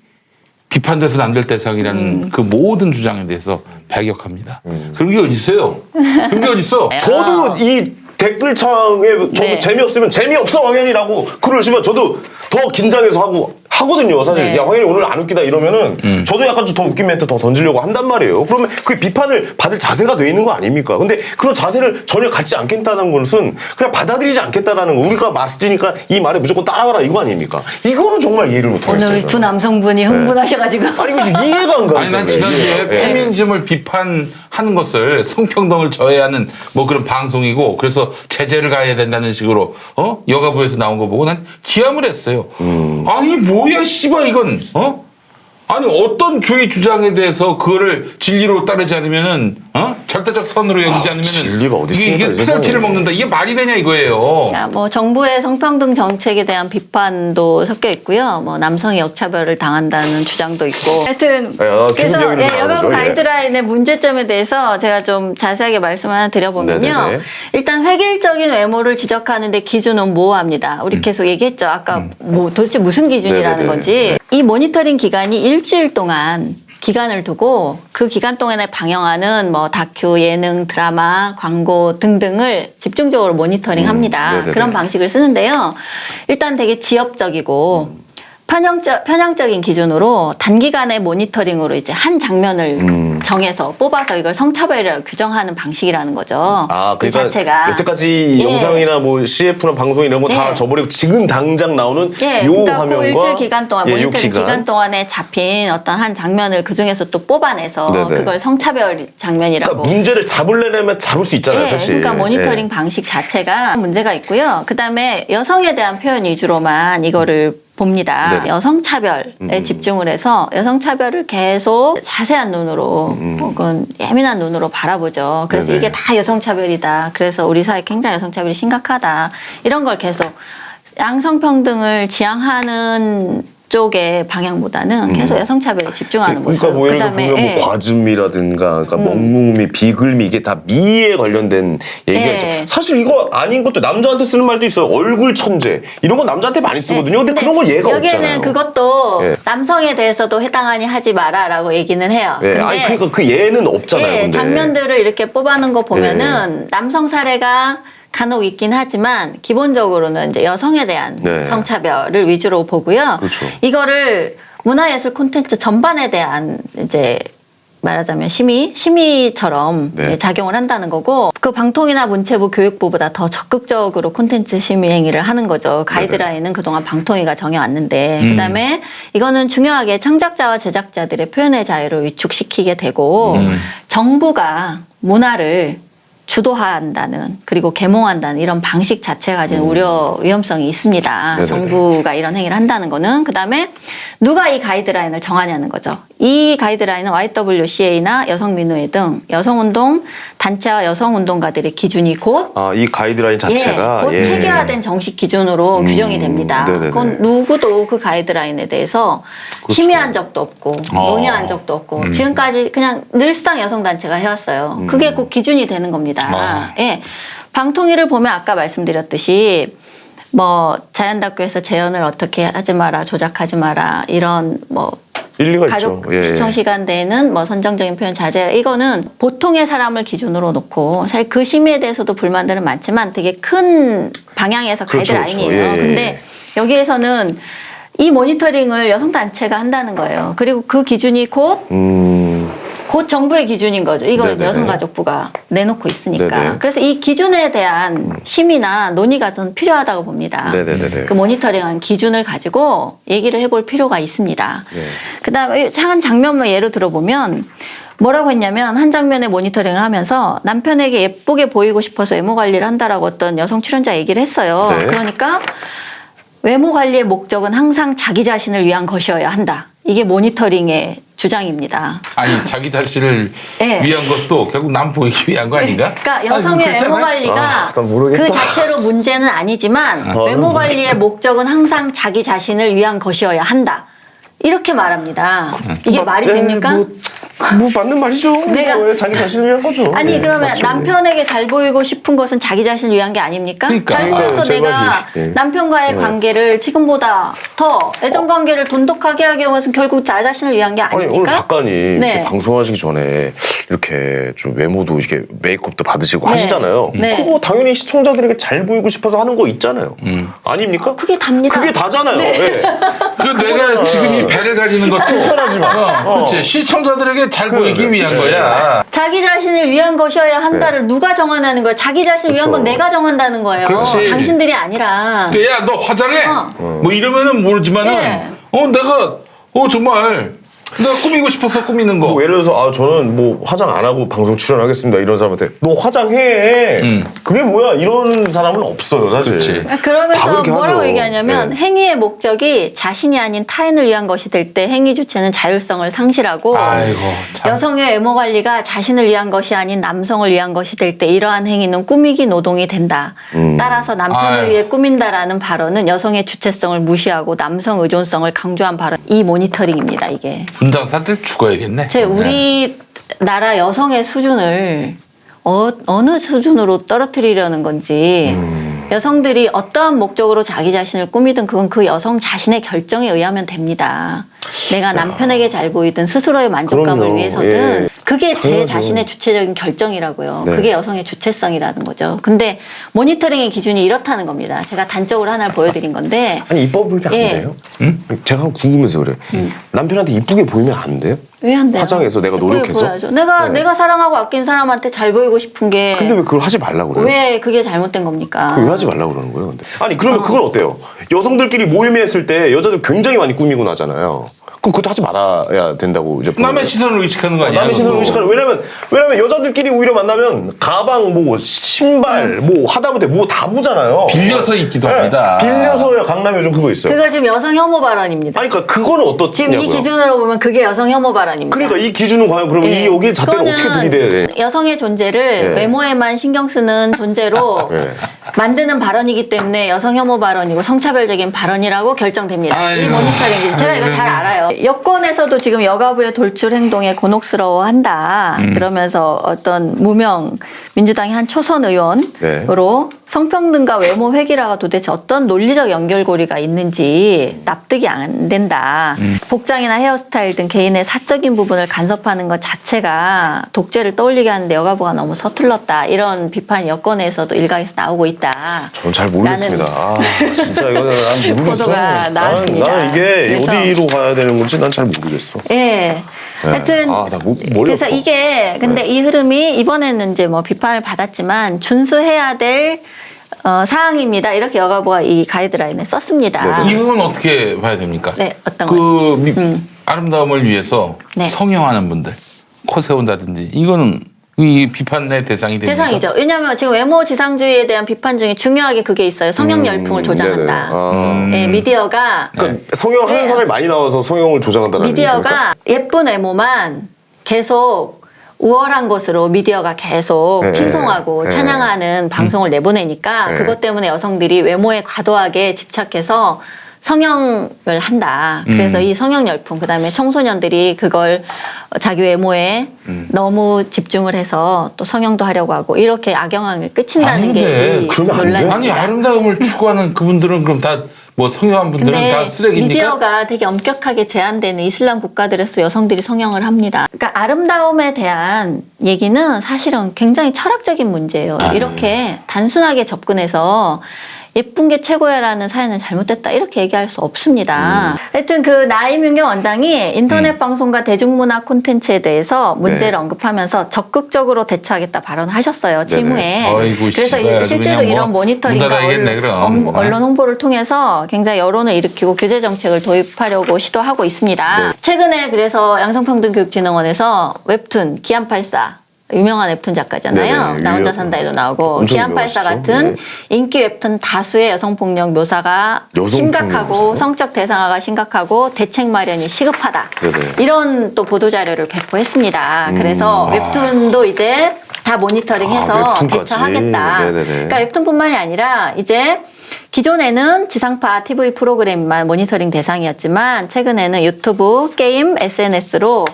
비판돼서는 안 될 대상이라는 그 모든 주장에 대해서 배격합니다. 그런 게 어디 있어요? 그런 게 어디 있어? 저도 이 댓글창에 저도 네. 재미없으면 재미없어 왕연이라고 글을 쓰면 저도 더 긴장해서 하거든요. 사실 네. 야 황현이 오늘 안 웃기다 이러면은 저도 약간 좀 더 웃긴 멘트 더 던지려고 한단 말이에요. 그러면 그 비판을 받을 자세가 돼 있는 거 아닙니까? 근데 그런 자세를 전혀 갖지 않겠다는 것은 그냥 받아들이지 않겠다라는 거. 우리가 맞으니까 이 말에 무조건 따라가라 이거 아닙니까? 이거는 정말 이해를 못하겠어요. 오늘 두 남성분이 흥분하셔가지고. 아니 이거 지금 이해가 안 가요. 아니 난 지난주에 페미니즘을 비판하는 것을 성평등을 저해하는 뭐 그런 방송이고 그래서 제재를 가해야 된다는 식으로 여가부에서 나온 거 보고 난 기함을 했어요. 아니 뭐야 씨발 이건 아니 어떤 주의 주장에 대해서 그거를 진리로 따르지 않으면은 절대적 선으로 여기지 않으면은 진리가 어디 있습니까, 이게 이 세상에. 페널티를 먹는다 이게 말이 되냐 이거예요. 자, 뭐 정부의 성평등 정책에 대한 비판도 섞여 있고요. 뭐 남성이 역차별을 당한다는 주장도 있고. 하여튼 기본 그래서 이야기를 좀 여가부 나눠보죠. 예. 가이드라인의 문제점에 대해서 제가 좀 자세하게 말씀을 하나 드려보면요. 네네네. 일단 획일적인 외모를 지적하는데 기준은 모호합니다. 우리 계속 얘기했죠. 아까 뭐 도대체 무슨 기준이라는 네네네. 건지. 이 모니터링 기간이 일주일 동안 기간을 두고 그 기간 동안에 방영하는 뭐 다큐, 예능, 드라마, 광고 등등을 집중적으로 모니터링합니다. 네네네. 그런 방식을 쓰는데요. 일단 되게 지역적이고 편향적인 기준으로 단기간의 모니터링으로 이제 한 장면을 정해서 뽑아서 이걸 성차별이라고 규정하는 방식이라는 거죠. 아, 그 그러니까 자체가. 여태까지 예. 영상이나 뭐 CF나 방송 이런 거 다 예. 저버리고 지금 당장 나오는 예, 요 그러니까 화면과 그 일주일 기간 동안 예, 요 모니터링 기간 동안에 잡힌 어떤 한 장면을 그 중에서 또 뽑아내서 네네. 그걸 성차별 장면이라고. 그러니까 문제를 잡으려면 잡을 수 있잖아요, 예, 사실. 그러니까 모니터링 예. 방식 자체가 문제가 있고요. 그다음에 여성에 대한 표현 위주로만 이거를 봅니다. 네. 여성차별에 집중을 해서 여성차별을 계속 자세한 눈으로 혹은 예민한 눈으로 바라보죠. 그래서 네네. 이게 다 여성차별이다. 그래서 우리 사회 굉장히 여성차별이 심각하다. 이런 걸 계속 양성평등을 지향하는 쪽의 방향보다는 계속 여성차별에 집중하는 그러니까 모습. 뭐 예를 들어 그다음에 보면 예. 뭐 과즙미라든가 그러니까 먹물미, 비글미 이게 다 미에 관련된 얘기가 예. 있죠. 사실 이거 아닌 것도 남자한테 쓰는 말도 있어요. 얼굴 천재 이런 건 남자한테 많이 쓰거든요. 근데 그런 건 얘가 여기에는 없잖아요. 그것도 예. 남성에 대해서도 해당하니 하지 마라라고 얘기는 해요. 예. 근데 아니 그러니까 그 얘는 없잖아요. 예, 근데. 장면들을 이렇게 뽑아놓은 거 보면은 남성 사례가 간혹 있긴 하지만 기본적으로는 이제 여성에 대한 네. 성차별을 위주로 보고요. 그렇죠. 이거를 문화예술 콘텐츠 전반에 대한 이제 말하자면 심의처럼 네. 작용을 한다는 거고 그 방통위나 문체부 교육부보다 더 적극적으로 콘텐츠 심의 행위를 하는 거죠. 가이드라인은 그동안 방통위가 정해왔는데 그다음에 이거는 중요하게 창작자와 제작자들의 표현의 자유를 위축시키게 되고 정부가 문화를 주도한다는 그리고 계몽한다는 이런 방식 자체가 가진 우려 위험성이 있습니다. 네네네. 정부가 이런 행위를 한다는 거는 그다음에 누가 이 가이드라인을 정하냐는 거죠. 이 가이드라인은 YWCA나 여성민우회 등 여성운동 단체와 여성운동가들의 기준이 곧 이 가이드라인 자체가 곧 체계화된 정식 기준으로 규정이 됩니다. 네네네. 그건 누구도 그 가이드라인에 대해서 그렇죠. 심의한 적도 없고 논의한 적도 없고 지금까지 그냥 늘상 여성단체가 해왔어요. 그게 곧 기준이 되는 겁니다. 예. 방통위를 보면 아까 말씀드렸듯이 뭐 자연다큐에서 재현을 어떻게 하지 마라, 조작하지 마라 이런 뭐 일리가 가족 있죠. 예. 시청 시간대에는 뭐 선정적인 표현 자제 이거는 보통의 사람을 기준으로 놓고 사실 그 심의에 대해서도 불만들은 많지만 되게 큰 방향에서 그렇죠, 가이드라인이에요. 그렇죠. 예, 예. 근데 여기에서는 이 모니터링을 여성 단체가 한다는 거예요. 그리고 그 기준이 곧 정부의 기준인 거죠. 이걸 네네. 여성가족부가 내놓고 있으니까. 네네. 그래서 이 기준에 대한 심의나 논의가 전 필요하다고 봅니다. 네네네. 그 모니터링한 기준을 가지고 얘기를 해볼 필요가 있습니다. 네. 그다음에 한 장면만 예로 들어보면 뭐라고 했냐면 한 장면의 모니터링을 하면서 남편에게 예쁘게 보이고 싶어서 외모 관리를 한다라고 어떤 여성 출연자 얘기를 했어요. 네. 그러니까 외모 관리의 목적은 항상 자기 자신을 위한 것이어야 한다. 이게 모니터링의 주장입니다. 아니 자기 자신을 예. 위한 것도 결국 남 보이기 위한 거 아닌가? 그러니까 여성의 아니, 외모 그렇잖아요. 관리가 난 모르겠다. 그 자체로 문제는 아니지만 외모 관리의 목적은 항상 자기 자신을 위한 것이어야 한다. 이렇게 말합니다. 이게 말이 됩니까? 뭐 맞는 말이죠. 내가- 왜 자기 자신을 위한 거죠. 아니 예, 그러면 맞죠. 남편에게 잘 보이고 싶은 것은 자기 자신을 위한 게 아닙니까? 그러니까. 잘 보여서 제 내가 말이. 예. 남편과의 관계를 지금보다 더 애정 관계를 돈독하게 하기 위해서는 결국 자 자신을 위한 게 아니 오늘 아닙니까? 작가님 네. 이렇게 방송하시기 전에 이렇게 좀 외모도 이렇게 메이크업도 받으시고 네. 하시잖아요. 네. 그거 당연히 시청자들에게 잘 보이고 싶어서 하는 거 있잖아요. 아닙니까? 그게 답니다. 그게 다잖아요. 네. 예. 그 내가 지금 이 배를 가리는 것도 불편하지만. 그렇지 시청자들에게 잘 보이기 위한 거야. 자기 자신을 위한 것이어야 한다를 누가 정하는 거예요? 자기 자신을 위한 건 네. 그쵸. 내가 정한다는 거예요. 그렇지. 당신들이 아니라. 야 너 화장해. 뭐 이러면은 모르지만은 네. 내가 정말 내가 꾸미고 싶어서 꾸미는 거. 뭐 예를 들어서 저는 뭐 화장 안 하고 방송 출연하겠습니다 이런 사람한테 너 화장해 그게 뭐야 이런 사람은 없어요 사실. 그렇지. 다 그러면서 그렇게 뭐라고 하죠. 얘기하냐면 네. 행위의 목적이 자신이 아닌 타인을 위한 것이 될 때 행위 주체는 자율성을 상실하고 아이고 참. 여성의 외모 관리가 자신을 위한 것이 아닌 남성을 위한 것이 될 때 이러한 행위는 꾸미기 노동이 된다. 따라서 남편을 아유. 위해 꾸민다라는 발언은 여성의 주체성을 무시하고 남성 의존성을 강조한 발언. 이 모니터링입니다. 이게. 분당사들 죽어야겠네. 우리나라 여성의 수준을 어느 수준으로 떨어뜨리려는 건지 여성들이 어떠한 목적으로 자기 자신을 꾸미든 그건 그 여성 자신의 결정에 의하면 됩니다. 내가 남편에게 잘 보이든 스스로의 만족감을 그럼요. 위해서든 예. 그게 제 당연하죠. 자신의 주체적인 결정이라고요. 네. 그게 여성의 주체성이라는 거죠. 근데 모니터링의 기준이 이렇다는 겁니다. 제가 단적으로 하나를 보여드린 건데 아니 이뻐 보이면 안 예. 돼요? 제가 궁금해서 그래. 남편한테 이쁘게 보이면 안 돼요? 왜 안 돼요? 화장해서 내가 예쁘게 노력해서? 보여야죠. 내가 네. 내가 사랑하고 아낀 사람한테 잘 보이고 싶은 게 근데 왜 그걸 하지 말라고 그래요? 왜 그게 잘못된 겁니까? 왜 하지 말라고 그러는 거예요? 근데? 아니 그러면 그건 어때요? 여성들끼리 모임했을 때 여자들 굉장히 많이 꾸미고 나잖아요. 그럼 그것도 하지 말아야 된다고 이제 남의 보는 시선을 의식하는 거 아니야? 남의 시선을 의식하는 왜냐면 여자들끼리 오히려 만나면 가방 뭐 신발 뭐 하다못해 뭐 다 보잖아요. 빌려서 입기도 네, 합니다. 빌려서요. 강남 요즘 그거 있어요. 그거 지금 여성 혐오 발언입니다. 아니 그러니까 그거는 어떻냐고요? 지금 이 기준으로 보면 그게 여성 혐오 발언입니다. 그러니까 이 기준은 과연 그러면 예. 이 여기 잣대를 어떻게 그거는 들이대야 돼? 여성의 존재를 예. 외모에만 신경 쓰는 존재로 예. 만드는 발언이기 때문에 여성 혐오 발언이고 성차별적인 발언이라고 결정됩니다. 이 아이고. 모니터링 기준. 제가 이거 잘 알아요. 여권에서도 지금 여가부의 돌출 행동에 곤혹스러워한다. 그러면서 어떤 무명 민주당의 한 초선 의원으로 성평등과 외모 회귀라가 도대체 어떤 논리적 연결고리가 있는지 납득이 안 된다. 복장이나 헤어스타일 등 개인의 사적인 부분을 간섭하는 것 자체가 독재를 떠올리게 하는데 여가부가 너무 서툴렀다. 이런 비판이 여권에서도 일각에서 나오고 있다. 저는 잘 모르겠습니다. 아, 진짜 이거는 난 모르겠어. 보도가 나왔습니다. 나는 이게 그래서- 어디로 가야 되는 건지 난 잘 모르겠어. 예. 하여튼 아, 나 머리 그래서 아파. 이게 근데 이 흐름이 이번에는 이제 뭐 비판을 받았지만 준수해야 될 사항입니다. 이렇게 여가부가 이 가이드라인에 썼습니다. 네, 이건 어떻게 봐야 됩니까? 네, 어떤 그 거요? 아름다움을 위해서 네. 성형하는 분들, 코 세운다든지 이거는 이 비판의 대상이 됩니까? 대상이죠. 왜냐하면 지금 외모 지상주의에 대한 비판 중에 중요하게 그게 있어요. 성형 열풍을 조장한다. 네네. 예, 미디어가 그러니까 성형하는 네. 사람이 많이 나와서 성형을 조장한다는 얘기입니까? 미디어가 예쁜 외모만 계속 우월한 것으로 미디어가 계속 네, 칭송하고 네. 찬양하는 방송을 내보내니까 네. 그것 때문에 여성들이 외모에 과도하게 집착해서 성형을 한다. 그래서 이 성형 열풍, 그다음에 청소년들이 그걸 자기 외모에 너무 집중을 해서 또 성형도 하려고 하고 이렇게 악영향을 끼친다는 아니, 게 근데 이 그러면 안 돼요? 아니 논란입니다. 아름다움을 추구하는 그분들은 그럼 다 뭐 성형한 분들은 다 근데 쓰레기입니까? 미디어가 되게 엄격하게 제한되는 이슬람 국가들에서 여성들이 성형을 합니다. 그러니까 아름다움에 대한 얘기는 사실은 굉장히 철학적인 문제예요. 이렇게 단순하게 접근해서 예쁜 게 최고야라는 사연은 잘못됐다 이렇게 얘기할 수 없습니다. 하여튼 그 나이민경 원장이 인터넷 방송과 대중문화 콘텐츠에 대해서 문제를 네. 언급하면서 적극적으로 대처하겠다 발언하셨어요. 질무에. 아이고, 그래서 씨발, 아주 실제로 그냥 뭐 이런 모니터링과 문 닫아야겠네, 그럼. 언론 홍보를 통해서 굉장히 여론을 일으키고 규제 정책을 도입하려고 시도하고 있습니다. 네. 최근에 그래서 양성평등교육진흥원에서 웹툰 기안84 유명한 웹툰 작가잖아요. 네네, 나 혼자 유명- 산다에도 나오고 엄청 기안84 유명하시죠. 같은 네. 인기 웹툰 다수의 여성폭력 묘사가 여성폭력 심각하고 묘사요? 성적 대상화가 심각하고 대책 마련이 시급하다. 네네. 이런 또 보도 자료를 배포했습니다. 그래서 웹툰도 이제 다 모니터링해서 아, 웹툰까지. 대처하겠다. 네네네. 그러니까 웹툰뿐만이 아니라 이제 기존에는 지상파 TV 프로그램만 모니터링 대상이었지만 최근에는 유튜브, 게임, SNS로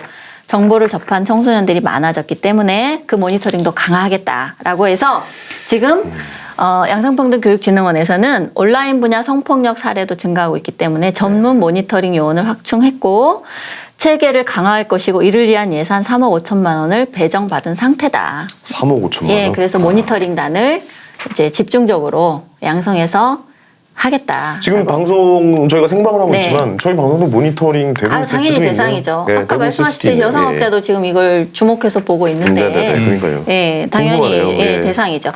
정보를 접한 청소년들이 많아졌기 때문에 그 모니터링도 강화하겠다라고 해서 지금 양성평등교육진흥원에서는 온라인 분야 성폭력 사례도 증가하고 있기 때문에 전문 모니터링 요원을 확충했고 체계를 강화할 것이고 이를 위한 예산 3억 5천만 원을 배정받은 상태다. 3억 5천만 원. 예, 그래서 모니터링단을 이제 집중적으로 양성해서 하겠다. 지금 방송 저희가 생방을 하고 네. 있지만 저희 방송도 모니터링 되고 있을 당연히 수도 대상이죠. 있네요. 네, 아까 되고 있을 수도 말씀하셨듯이 있네요. 여성업자도 지금 이걸 주목해서 보고 있는데 그러니까요. 예, 당연히 궁금하네요. 예, 예. 대상이죠.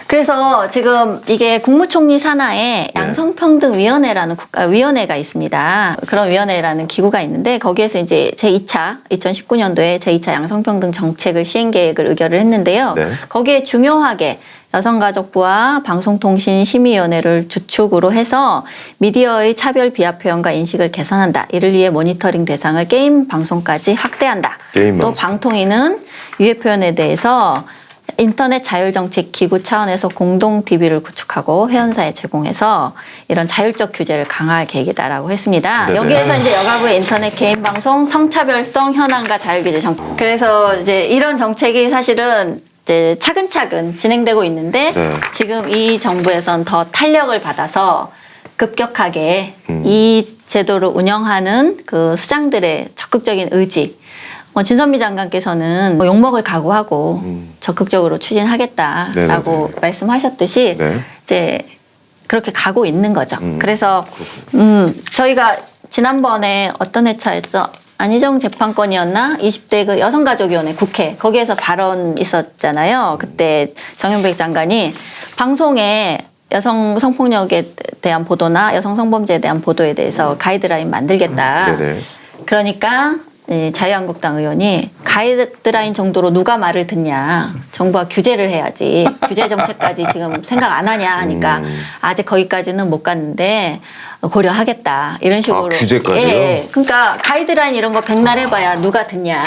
그래서 지금 이게 국무총리 산하에 양성평등위원회라는 위원회가 있습니다. 그런 위원회라는 기구가 있는데 거기에서 이제 제2차 2019년도에 제2차 양성평등 정책을 시행 계획을 의결을 했는데요. 네. 거기에 중요하게 여성가족부와 방송통신심의위원회를 주축으로 해서 미디어의 차별 비하 표현과 인식을 개선한다. 이를 위해 모니터링 대상을 게임 방송까지 확대한다. 게임 또 방송. 방통위는 유해 표현에 대해서 인터넷 자율정책 기구 차원에서 공동 DB를 구축하고 회원사에 제공해서 이런 자율적 규제를 강화할 계획이다라고 했습니다. 네네. 여기에서 이제 여가부의 인터넷 개인 방송 성차별성 현황과 자율규제 정책. 그래서 이제 이런 정책이 사실은 이제 차근차근 진행되고 있는데 네. 지금 이 정부에선 더 탄력을 받아서 급격하게 이 제도를 운영하는 그 수장들의 적극적인 의지. 진선미 장관께서는 욕먹을 각오하고 적극적으로 추진하겠다라고 네네네. 말씀하셨듯이 네. 이제 그렇게 가고 있는 거죠. 그래서 저희가 지난번에 어떤 회차였죠? 안희정 재판권이었나? 20대 그 여성가족위원회 국회 거기에서 발언 있었잖아요. 그때 정영백 장관이 방송에 여성 성폭력에 대한 보도나 여성 성범죄에 대한 보도에 대해서 가이드라인 만들겠다. 네네. 그러니까 자유한국당 의원이 가이드라인 정도로 누가 말을 듣냐. 정부가 규제를 해야지. 규제 정책까지 지금 생각 안 하냐 하니까 아직 거기까지는 못 갔는데 고려하겠다. 이런 식으로. 규제까지요? 예. 그러니까 가이드라인 이런 거 백날 해봐야 누가 듣냐.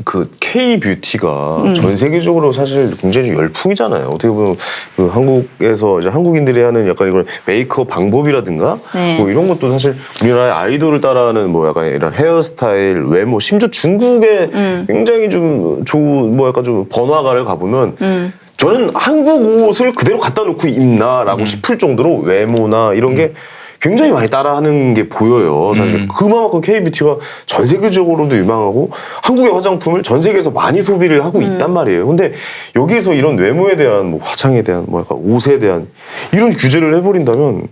그 K-뷰티가 전 세계적으로 사실 굉장히 열풍이잖아요. 어떻게 보면 그 한국에서 이제 한국인들이 하는 약간 이런 메이크업 방법이라든가 네. 뭐 이런 것도 사실 우리나라의 아이돌을 따라하는 뭐 약간 이런 헤어스타일, 외모, 심지어 중국에 굉장히 좀 좋은 뭐 약간 좀 번화가를 가보면 저는 한국 옷을 그대로 갖다 놓고 입나라고 싶을 정도로 외모나 이런 게 굉장히 많이 따라하는 게 보여요. 사실 그만큼 K-뷰티가 전 세계적으로도 유망하고 한국의 화장품을 전 세계에서 많이 소비를 하고 있단 말이에요. 근데 여기에서 이런 외모에 대한 뭐 화장에 대한 뭐 약간 옷에 대한 이런 규제를 해버린다면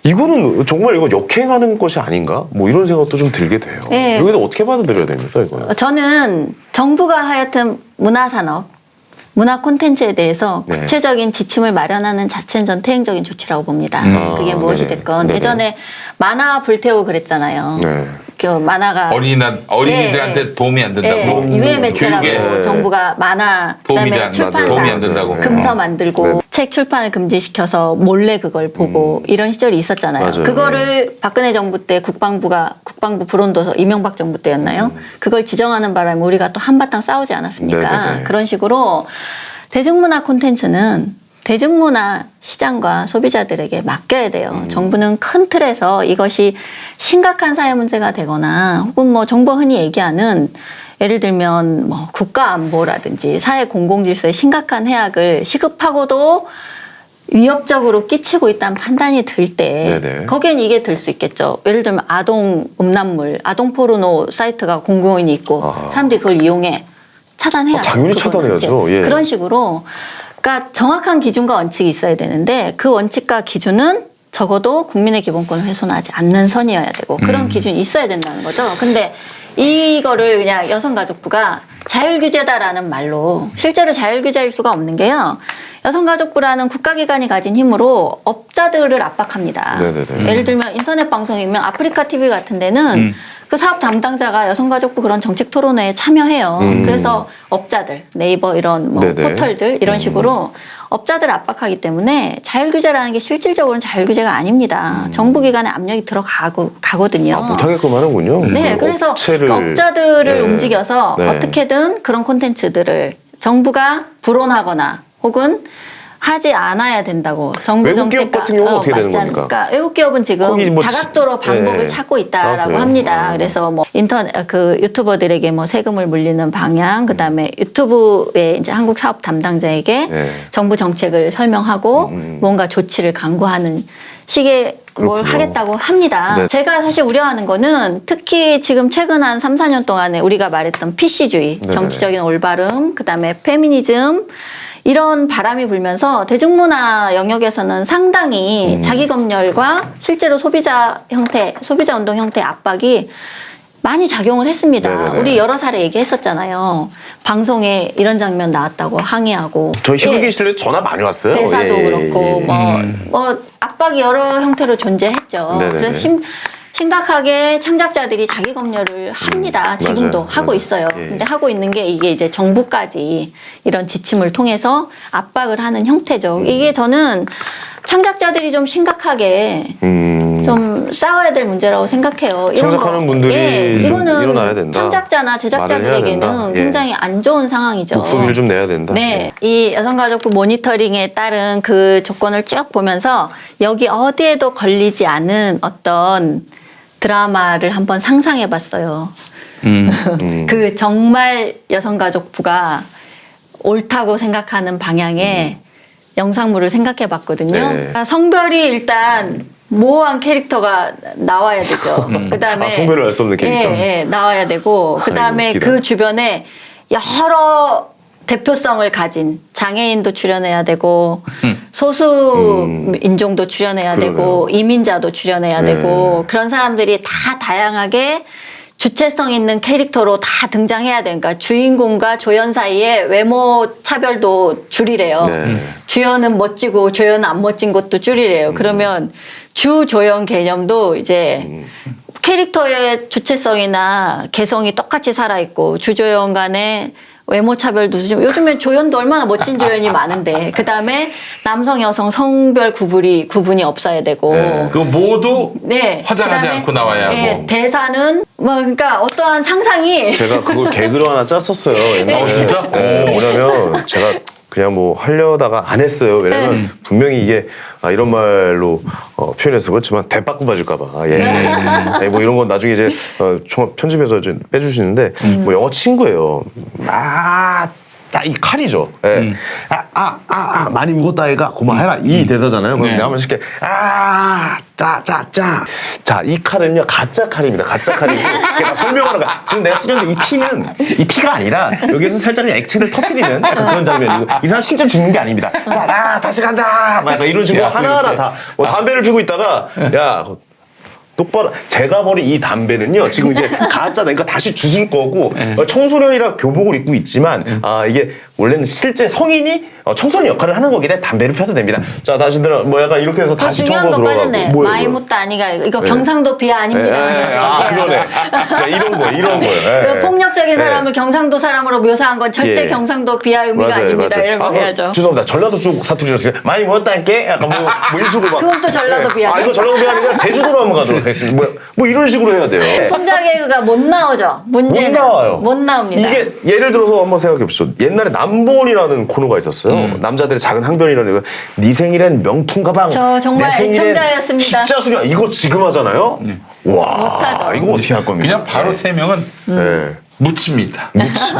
이거는 정말 이거 역행하는 것이 아닌가? 뭐 이런 생각도 좀 들게 돼요. 네. 여기서 어떻게 받아들여야 됩니까, 이거는? 저는 정부가 하여튼 문화산업 문화 콘텐츠에 대해서 네. 구체적인 지침을 마련하는 자체는 전 태행적인 조치라고 봅니다. 그게 아, 무엇이 네네. 됐건 네네. 예전에 만화 불태우고 그랬잖아요. 네. 그 만화가 어린이들한테 예, 도움이 안 된다고. 예, 유해 매체라고 교육에 정부가 만화 도움이 그다음에 안 출판사 도움이 안 된다고. 금서 만들고 네. 책 출판을 금지시켜서 몰래 그걸 보고 이런 시절이 있었잖아요. 맞아요. 그거를 박근혜 정부 때 국방부 불온도서 이명박 정부 때였나요? 그걸 지정하는 바람에 우리가 또 한바탕 싸우지 않았습니까? 네네네. 그런 식으로 대중문화 콘텐츠는 대중문화 시장과 소비자들에게 맡겨야 돼요. 정부는 큰 틀에서 이것이 심각한 사회 문제가 되거나 혹은 뭐 정부가 흔히 얘기하는 예를 들면 뭐 국가 안보라든지 사회 공공질서에 심각한 해악을 시급하고도 위협적으로 끼치고 있다는 판단이 들 때 네네. 거기엔 이게 들 수 있겠죠. 예를 들면 아동 음란물, 아동 포르노 사이트가 공공연히 있고 아. 사람들이 그걸 이용해 차단해야죠. 당연히 그거는 차단해야죠. 이제 예. 그런 식으로 그러니까 정확한 기준과 원칙이 있어야 되는데 그 원칙과 기준은 적어도 국민의 기본권을 훼손하지 않는 선이어야 되고 그런 기준이 있어야 된다는 거죠. 근데 이거를 그냥 여성가족부가 자율규제다라는 말로 실제로 자율규제일 수가 없는 게요. 여성가족부라는 국가기관이 가진 힘으로 업자들을 압박합니다. 네네네. 예를 들면 인터넷 방송이면 아프리카 TV 같은 데는 그 사업 담당자가 여성가족부 그런 정책 토론회에 참여해요. 그래서 업자들, 네이버 이런 뭐 네네. 포털들 이런 식으로 업자들을 압박하기 때문에 자율규제라는 게 실질적으로는 자율규제가 아닙니다. 정부기관에 압력이 가거든요. 못하게끔 하는군요. 네, 그래서 업체를 그 업자들을 네. 움직여서 네. 어떻게든 그런 콘텐츠들을 정부가 불온하거나 혹은 하지 않아야 된다고. 정부 외국 기업 정책과 같은 경우는 어떻게 되는 맞지 않- 겁니까? 그러니까 외국 기업은 지금 거기 뭐 다각도로 방법을 네. 찾고 있다라고 그래요? 합니다. 그래서 뭐 인터넷 그 유튜버들에게 뭐 세금을 물리는 방향, 그다음에 유튜브에 이제 한국 사업 담당자에게 네. 정부 정책을 설명하고 뭔가 조치를 강구하는 식의 뭘 그렇군요. 하겠다고 합니다. 네. 제가 사실 우려하는 거는 특히 지금 최근 한 3, 4년 동안에 우리가 말했던 PC주의, 네네. 정치적인 올바름, 그다음에 페미니즘 이런 바람이 불면서 대중문화 영역에서는 상당히 자기 검열과 실제로 소비자 운동 형태의 압박이 많이 작용을 했습니다. 네네네. 우리 여러 사례 얘기했었잖아요. 방송에 이런 장면 나왔다고 항의하고. 저 희극 예. 계실에 전화 많이 왔어요. 대사도 예, 예, 그렇고 예. 뭐 압박이 여러 형태로 존재했죠. 네네네. 그래서 심각하게 창작자들이 자기 검열을 합니다. 지금도 맞아요. 하고 맞아요. 있어요. 예. 근데 하고 있는 게 이게 이제 정부까지 이런 지침을 통해서 압박을 하는 형태죠. 이게 저는 창작자들이 좀 심각하게 좀 싸워야 될 문제라고 생각해요. 이런 창작하는 거. 분들이 예, 좀 이거는 일어나야 된다. 창작자나 말을 해야 제작자들에게는 된다. 예. 굉장히 안 좋은 상황이죠. 목소리를 좀 내야 된다. 네. 이 여성가족부 모니터링에 따른 그 조건을 쭉 보면서 여기 어디에도 걸리지 않은 어떤 드라마를 한번 상상해 봤어요. 그 정말 여성가족부가 옳다고 생각하는 방향의 영상물을 생각해 봤거든요. 네. 그러니까 성별이 일단 모호한 캐릭터가 나와야 되죠. 그다음에 아, 성별을 알 수 없는 캐릭터? 예, 나와야 되고 그다음에 웃기다. 그 주변에 여러 대표성을 가진 장애인도 출연해야 되고 소수 인종도 출연해야 그러네요. 되고 이민자도 출연해야 네. 되고 그런 사람들이 다 다양하게 주체성 있는 캐릭터로 다 등장해야 되니까 그러니까 주인공과 조연 사이에 외모 차별도 줄이래요. 네. 주연은 멋지고 조연은 안 멋진 것도 줄이래요. 그러면 주 조연 개념도 이제 캐릭터의 주체성이나 개성이 똑같이 살아있고 주조연 간의 외모 차별도 좀 요즘엔 조연도 얼마나 멋진 조연이 많은데 그 다음에 남성 여성 성별 구분이 없어야 되고 네. 그거 모두 네. 화장하지 그다음에, 않고 나와야 네, 하고. 대사는 뭐 그러니까 어떠한 상상이 제가 그걸 개그로 하나 짰었어요. 옛날에. 진짜? 네, 뭐냐면 제가 그냥 뭐 하려다가 안 했어요. 왜냐면 분명히 이게 이런 말로 표현해서 그렇지만 대빠꾸 맞을까봐. 예. 네, 뭐 이런 건 나중에 이제 총합 편집해서 이제 빼주시는데 뭐 영어 친구예요. 이 칼이죠. 예. 많이 묵었다 애가 고마해라 이 대사잖아요. 그럼 네. 내가 한번 쉽게 자, 이 칼은요 가짜 칼입니다. 가짜 칼이고 이게 다 설명하는 거야. 지금 내가 찌르는데 이 피는 이 피가 아니라 여기서 살짝 액체를 터뜨리는 약간 그런 장면이고 이 사람 실제 죽는 게 아닙니다. 자, 다시 간다. 막 약간 이런 식으로 야, 하나하나 그렇게. 다 뭐 담배를 피고 있다가 야. 똑바로 제가 버린 이 담배는요 지금 이제 가짜 내가 다시 주술 거고 청소년이라 교복을 입고 있지만 이게 원래는 실제 성인이 청소년 역할을 하는 거기 때문에 담배를 펴도 됩니다. 자 다시들 뭐 약간 이렇게 해서 더 다시 중요한 청소 거 들어가고 빠졌네. 마이무따 아니가 이거 경상도 비하 아닙니다. 그러네. 네, 이런 거예요. 그 폭력적인 네. 사람을 경상도 사람으로 묘사한 건 절대 예. 경상도 비하 의미가 아닙니다. 이런 거 해야죠. 죄송합니다. 전라도 쪽 사투리였어요. 많이 먹었다니까? 약간 뭐 이런 식으로 막. 그건 또 전라도 비하죠. 이거 전라도 비하 아니라 제주도로 한번 가도록 하겠습니다. 뭐 이런 식으로 해야 돼요. 혼자 개그가 못 나오죠. 문제는 못 나와요. 못 나옵니다. 이게 예를 들어서 한번 생각해 보시죠. 옛날에 남본이라는 코너가 있었어요. 남자들의 작은 항변이라는 거. 네 생일엔 명품 가방. 저 정말 내 생일엔 애청자였습니다. 십자수냐 이거 지금 하잖아요. 와 못하죠. 이거 어떻게 할 겁니까? 그냥 바로 세 명은 네. 묻힙니다.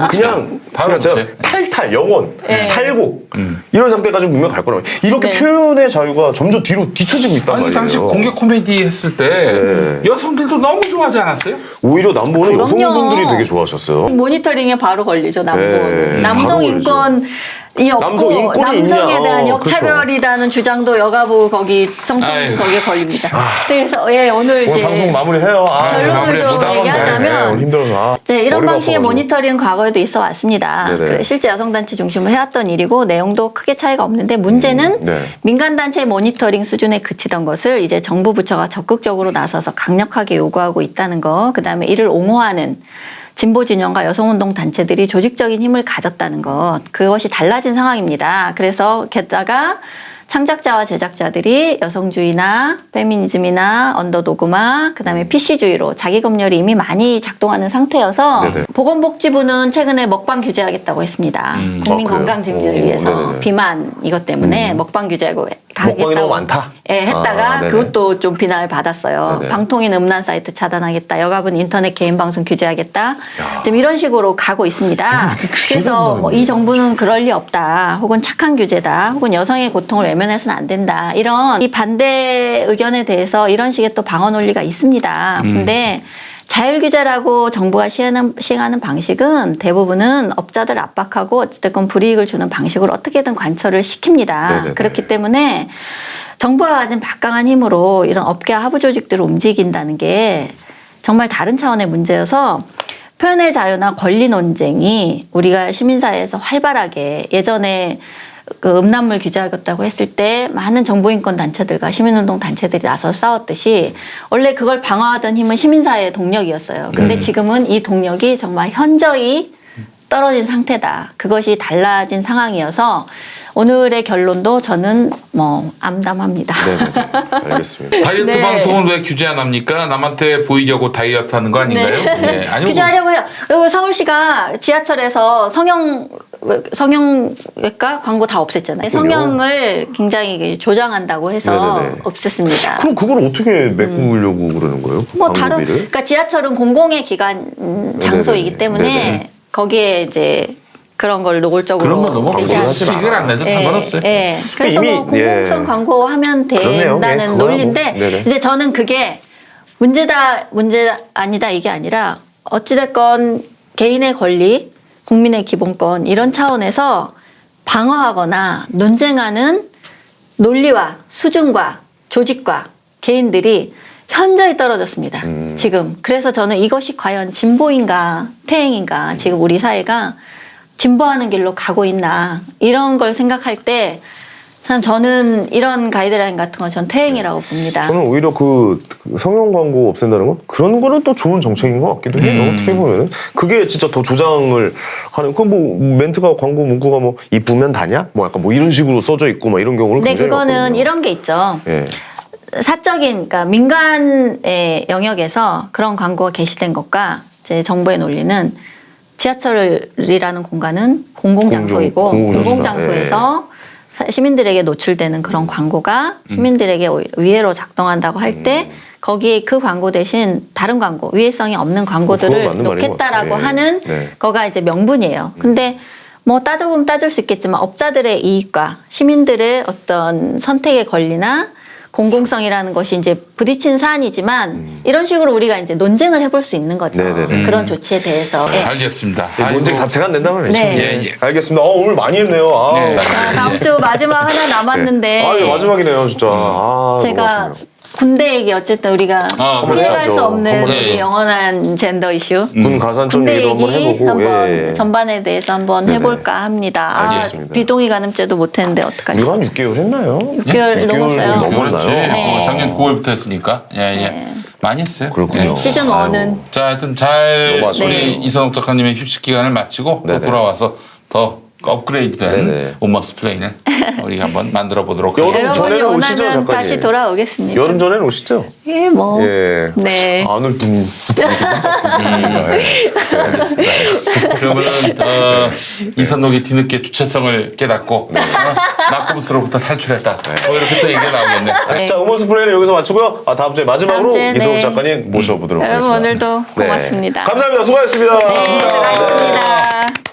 그냥 바로 제가 묻혀요. 탈탈 영원 네. 탈곡 이런 상태까지 분명 갈 거라고 이렇게 네. 표현의 자유가 점점 뒤로 뒤처지고 있단 아니 말이에요. 당시 공개 코미디 했을 때 네. 여성들도 너무 좋아하지 않았어요? 오히려 남보는 그럼요. 여성분들이 되게 좋아하셨어요. 모니터링에 바로 걸리죠. 남부. 네, 남성 바로 인권이 없고 남성 인권이 남성에 있냐. 대한 그렇죠. 역차별이라는 주장도 여가부 거기 성평 아이고. 거기에 걸립니다. 그래서 예 오늘 오늘 이제 방송 마무리해요. 결론을 마무리합시다. 좀 얘기하자면 오늘 힘들어서 이제 이런 머리가 방식의 아파가지고. 모니터링 과거에도 있어 왔습니다. 네네. 그래, 실제 여성단체 중심으로 해왔던 일이고 내용도 크게 차이가 없는데 문제는 네. 민간단체 모니터링 수준에 그치던 것을 이제 정부 부처가 적극적으로 나서서 강력하게 요구하고 있다는 거, 그 다음에 이를 옹호하는 진보 진영과 여성운동 단체들이 조직적인 힘을 가졌다는 것, 그것이 달라진 상황입니다. 그래서 게다가 창작자와 제작자들이 여성주의나 페미니즘이나 언더도그마 그다음에 PC주의로 자기 검열이 이미 많이 작동하는 상태여서 네네. 보건복지부는 최근에 먹방 규제하겠다고 했습니다. 국민 그래요? 건강 증진을 오, 위해서 네네네. 비만 이것 때문에 먹방 규제하고 먹방이 너무 많다? 예, 했다가 아, 네네. 그것도 좀 비난을 받았어요. 네네. 방통인 음란 사이트 차단하겠다. 여가부 인터넷 개인 방송 규제하겠다. 지금 이런 식으로 가고 있습니다. 그래서 뭐 이 정부는 그럴 리 없다. 혹은 착한 규제다. 혹은 여성의 고통을 외면해서는 안 된다. 이런 이 반대 의견에 대해서 이런 식의 또 방어 논리가 있습니다. 근데 자율 규제라고 정부가 시행하는 방식은 대부분은 업자들 압박하고 어쨌든 불이익을 주는 방식으로 어떻게든 관철을 시킵니다. 네네네. 그렇기 때문에 정부가 가진 막강한 힘으로 이런 업계와 하부 조직들을 움직인다는 게 정말 다른 차원의 문제여서 표현의 자유나 권리 논쟁이 우리가 시민사회에서 활발하게 예전에 그 음란물 규제하겠다고 했을 때 많은 정보인권 단체들과 시민운동 단체들이 나서 싸웠듯이 원래 그걸 방어하던 힘은 시민사회의 동력이었어요. 근데 지금은 이 동력이 정말 현저히 떨어진 상태다. 그것이 달라진 상황이어서 오늘의 결론도 저는 뭐 암담합니다. 네네. 알겠습니다. 다이어트 네. 방송은 왜 규제 안 합니까? 남한테 보이려고 다이어트 하는 거 아닌가요? 네. 아니, 규제하려고 해요. 그리고 서울시가 지하철에서 성형외과 광고 다 없앴잖아요. 성형을 굉장히 조장한다고 해서 네네네. 없앴습니다. 그럼 그걸 어떻게 메꾸려고 그러는 거예요? 뭐 다른 광고비를? 그러니까 지하철은 공공의 기관 장소이기 네네네. 때문에 네네. 거기에 이제 그런 걸 노골적으로 그런 거 너무 게시하는 하지 마. 수익을 안 내도 상관없어요. 예. 그래서 이미, 뭐 공공성 예. 광고하면 그렇네요. 된다는 예, 그거야 논리인데 뭐. 네네. 이제 저는 그게 문제 아니다 이게 아니라 어찌됐건 개인의 권리, 국민의 기본권 이런 차원에서 방어하거나 논쟁하는 논리와 수준과 조직과 개인들이 현저히 떨어졌습니다. 지금. 그래서 저는 이것이 과연 진보인가 퇴행인가 지금 우리 사회가 진보하는 길로 가고 있나 이런 걸 생각할 때 참 저는 이런 가이드라인 같은 건 전 퇴행이라고 봅니다. 저는 오히려 그 성형 광고 없앤다는 건 그런 거는 또 좋은 정책인 것 같기도 해요. 어떻게 보면은 그게 진짜 더 조장을 하는 그 뭐 멘트가 광고 문구가 뭐 이쁘면 다냐 뭐 약간 뭐 이런 식으로 써져 있고 막 이런 경우를 근데 굉장히 그거는 많거든요. 이런 게 있죠. 예. 사적인 그러니까 민간의 영역에서 그런 광고가 게시된 것과 이제 정부의 논리는 지하철이라는 공간은 공공장소이고 공공장소다. 공공장소에서 시민들에게 노출되는 그런 광고가 시민들에게 오히려 위해로 작동한다고 할 때 거기에 그 광고 대신 다른 광고 위해성이 없는 그건 광고들을 맞는 말인 것 놓겠다라고 같아요. 예. 하는 네. 거가 이제 명분이에요. 근데 뭐 따져보면 따질 수 있겠지만 업자들의 이익과 시민들의 어떤 선택의 권리나 공공성이라는 것이 이제 부딪힌 사안이지만 이런 식으로 우리가 이제 논쟁을 해볼 수 있는 거죠. 네네네. 그런 조치에 대해서. 예. 알겠습니다. 이 논쟁 자체가 안 된다면 그렇죠. 네. 예, 예. 알겠습니다. 오늘 많이 했네요. 아, 네. 자, 다음 주 마지막 하나 남았는데 아, 예, 마지막이네요, 진짜. 아, 제가 고맙습니다. 군대 얘기 어쨌든 우리가 그렇죠. 피해갈 수 없는 한번 해야죠. 우리 영원한 젠더 이슈. 군 가산점 군대 얘기도 한번 얘기 해보고. 한번 예. 전반에 대해서 한번 네네. 해볼까 합니다. 알겠습니다. 비동의 가늠죄도 못했는데 어떡하지? 우리가 한 6개월 했나요? 6개월 넘었어요. 넘었나요? 그렇지. 네. 작년 9월부터 했으니까. 예, 예. 네. 많이 했어요. 그렇군요. 예. 시즌 1은 자, 하여튼 잘 너무 아쉽네요. 우리 이선옥 작가님의 휴식 기간을 마치고 또 네네. 돌아와서 더 업그레이드된 네네. 온머스 플레인을 우리 한번 만들어 보도록 여름 하겠습니다. 여러분이 전에는 오시죠, 원하면 작가님. 다시 돌아오겠습니다. 여름 전에는 오시죠? 예, 뭐. 예. 네. 안을 둥. 알겠습니다. 그러면은 이선옥이 뒤늦게 주체성을 깨닫고 낙고부스로부터 탈출했다. 뭐 이렇게 또 얘기가 나오겠네. 네. 자, 음원스 플레이는 여기서 마치고요. 다음 주에 마지막으로 다음 주에, 이선옥 네. 작가님 모셔보도록 여러분 하겠습니다. 오늘도 고맙습니다. 감사합니다. 수고하셨습니다. 네, 고맙습니다.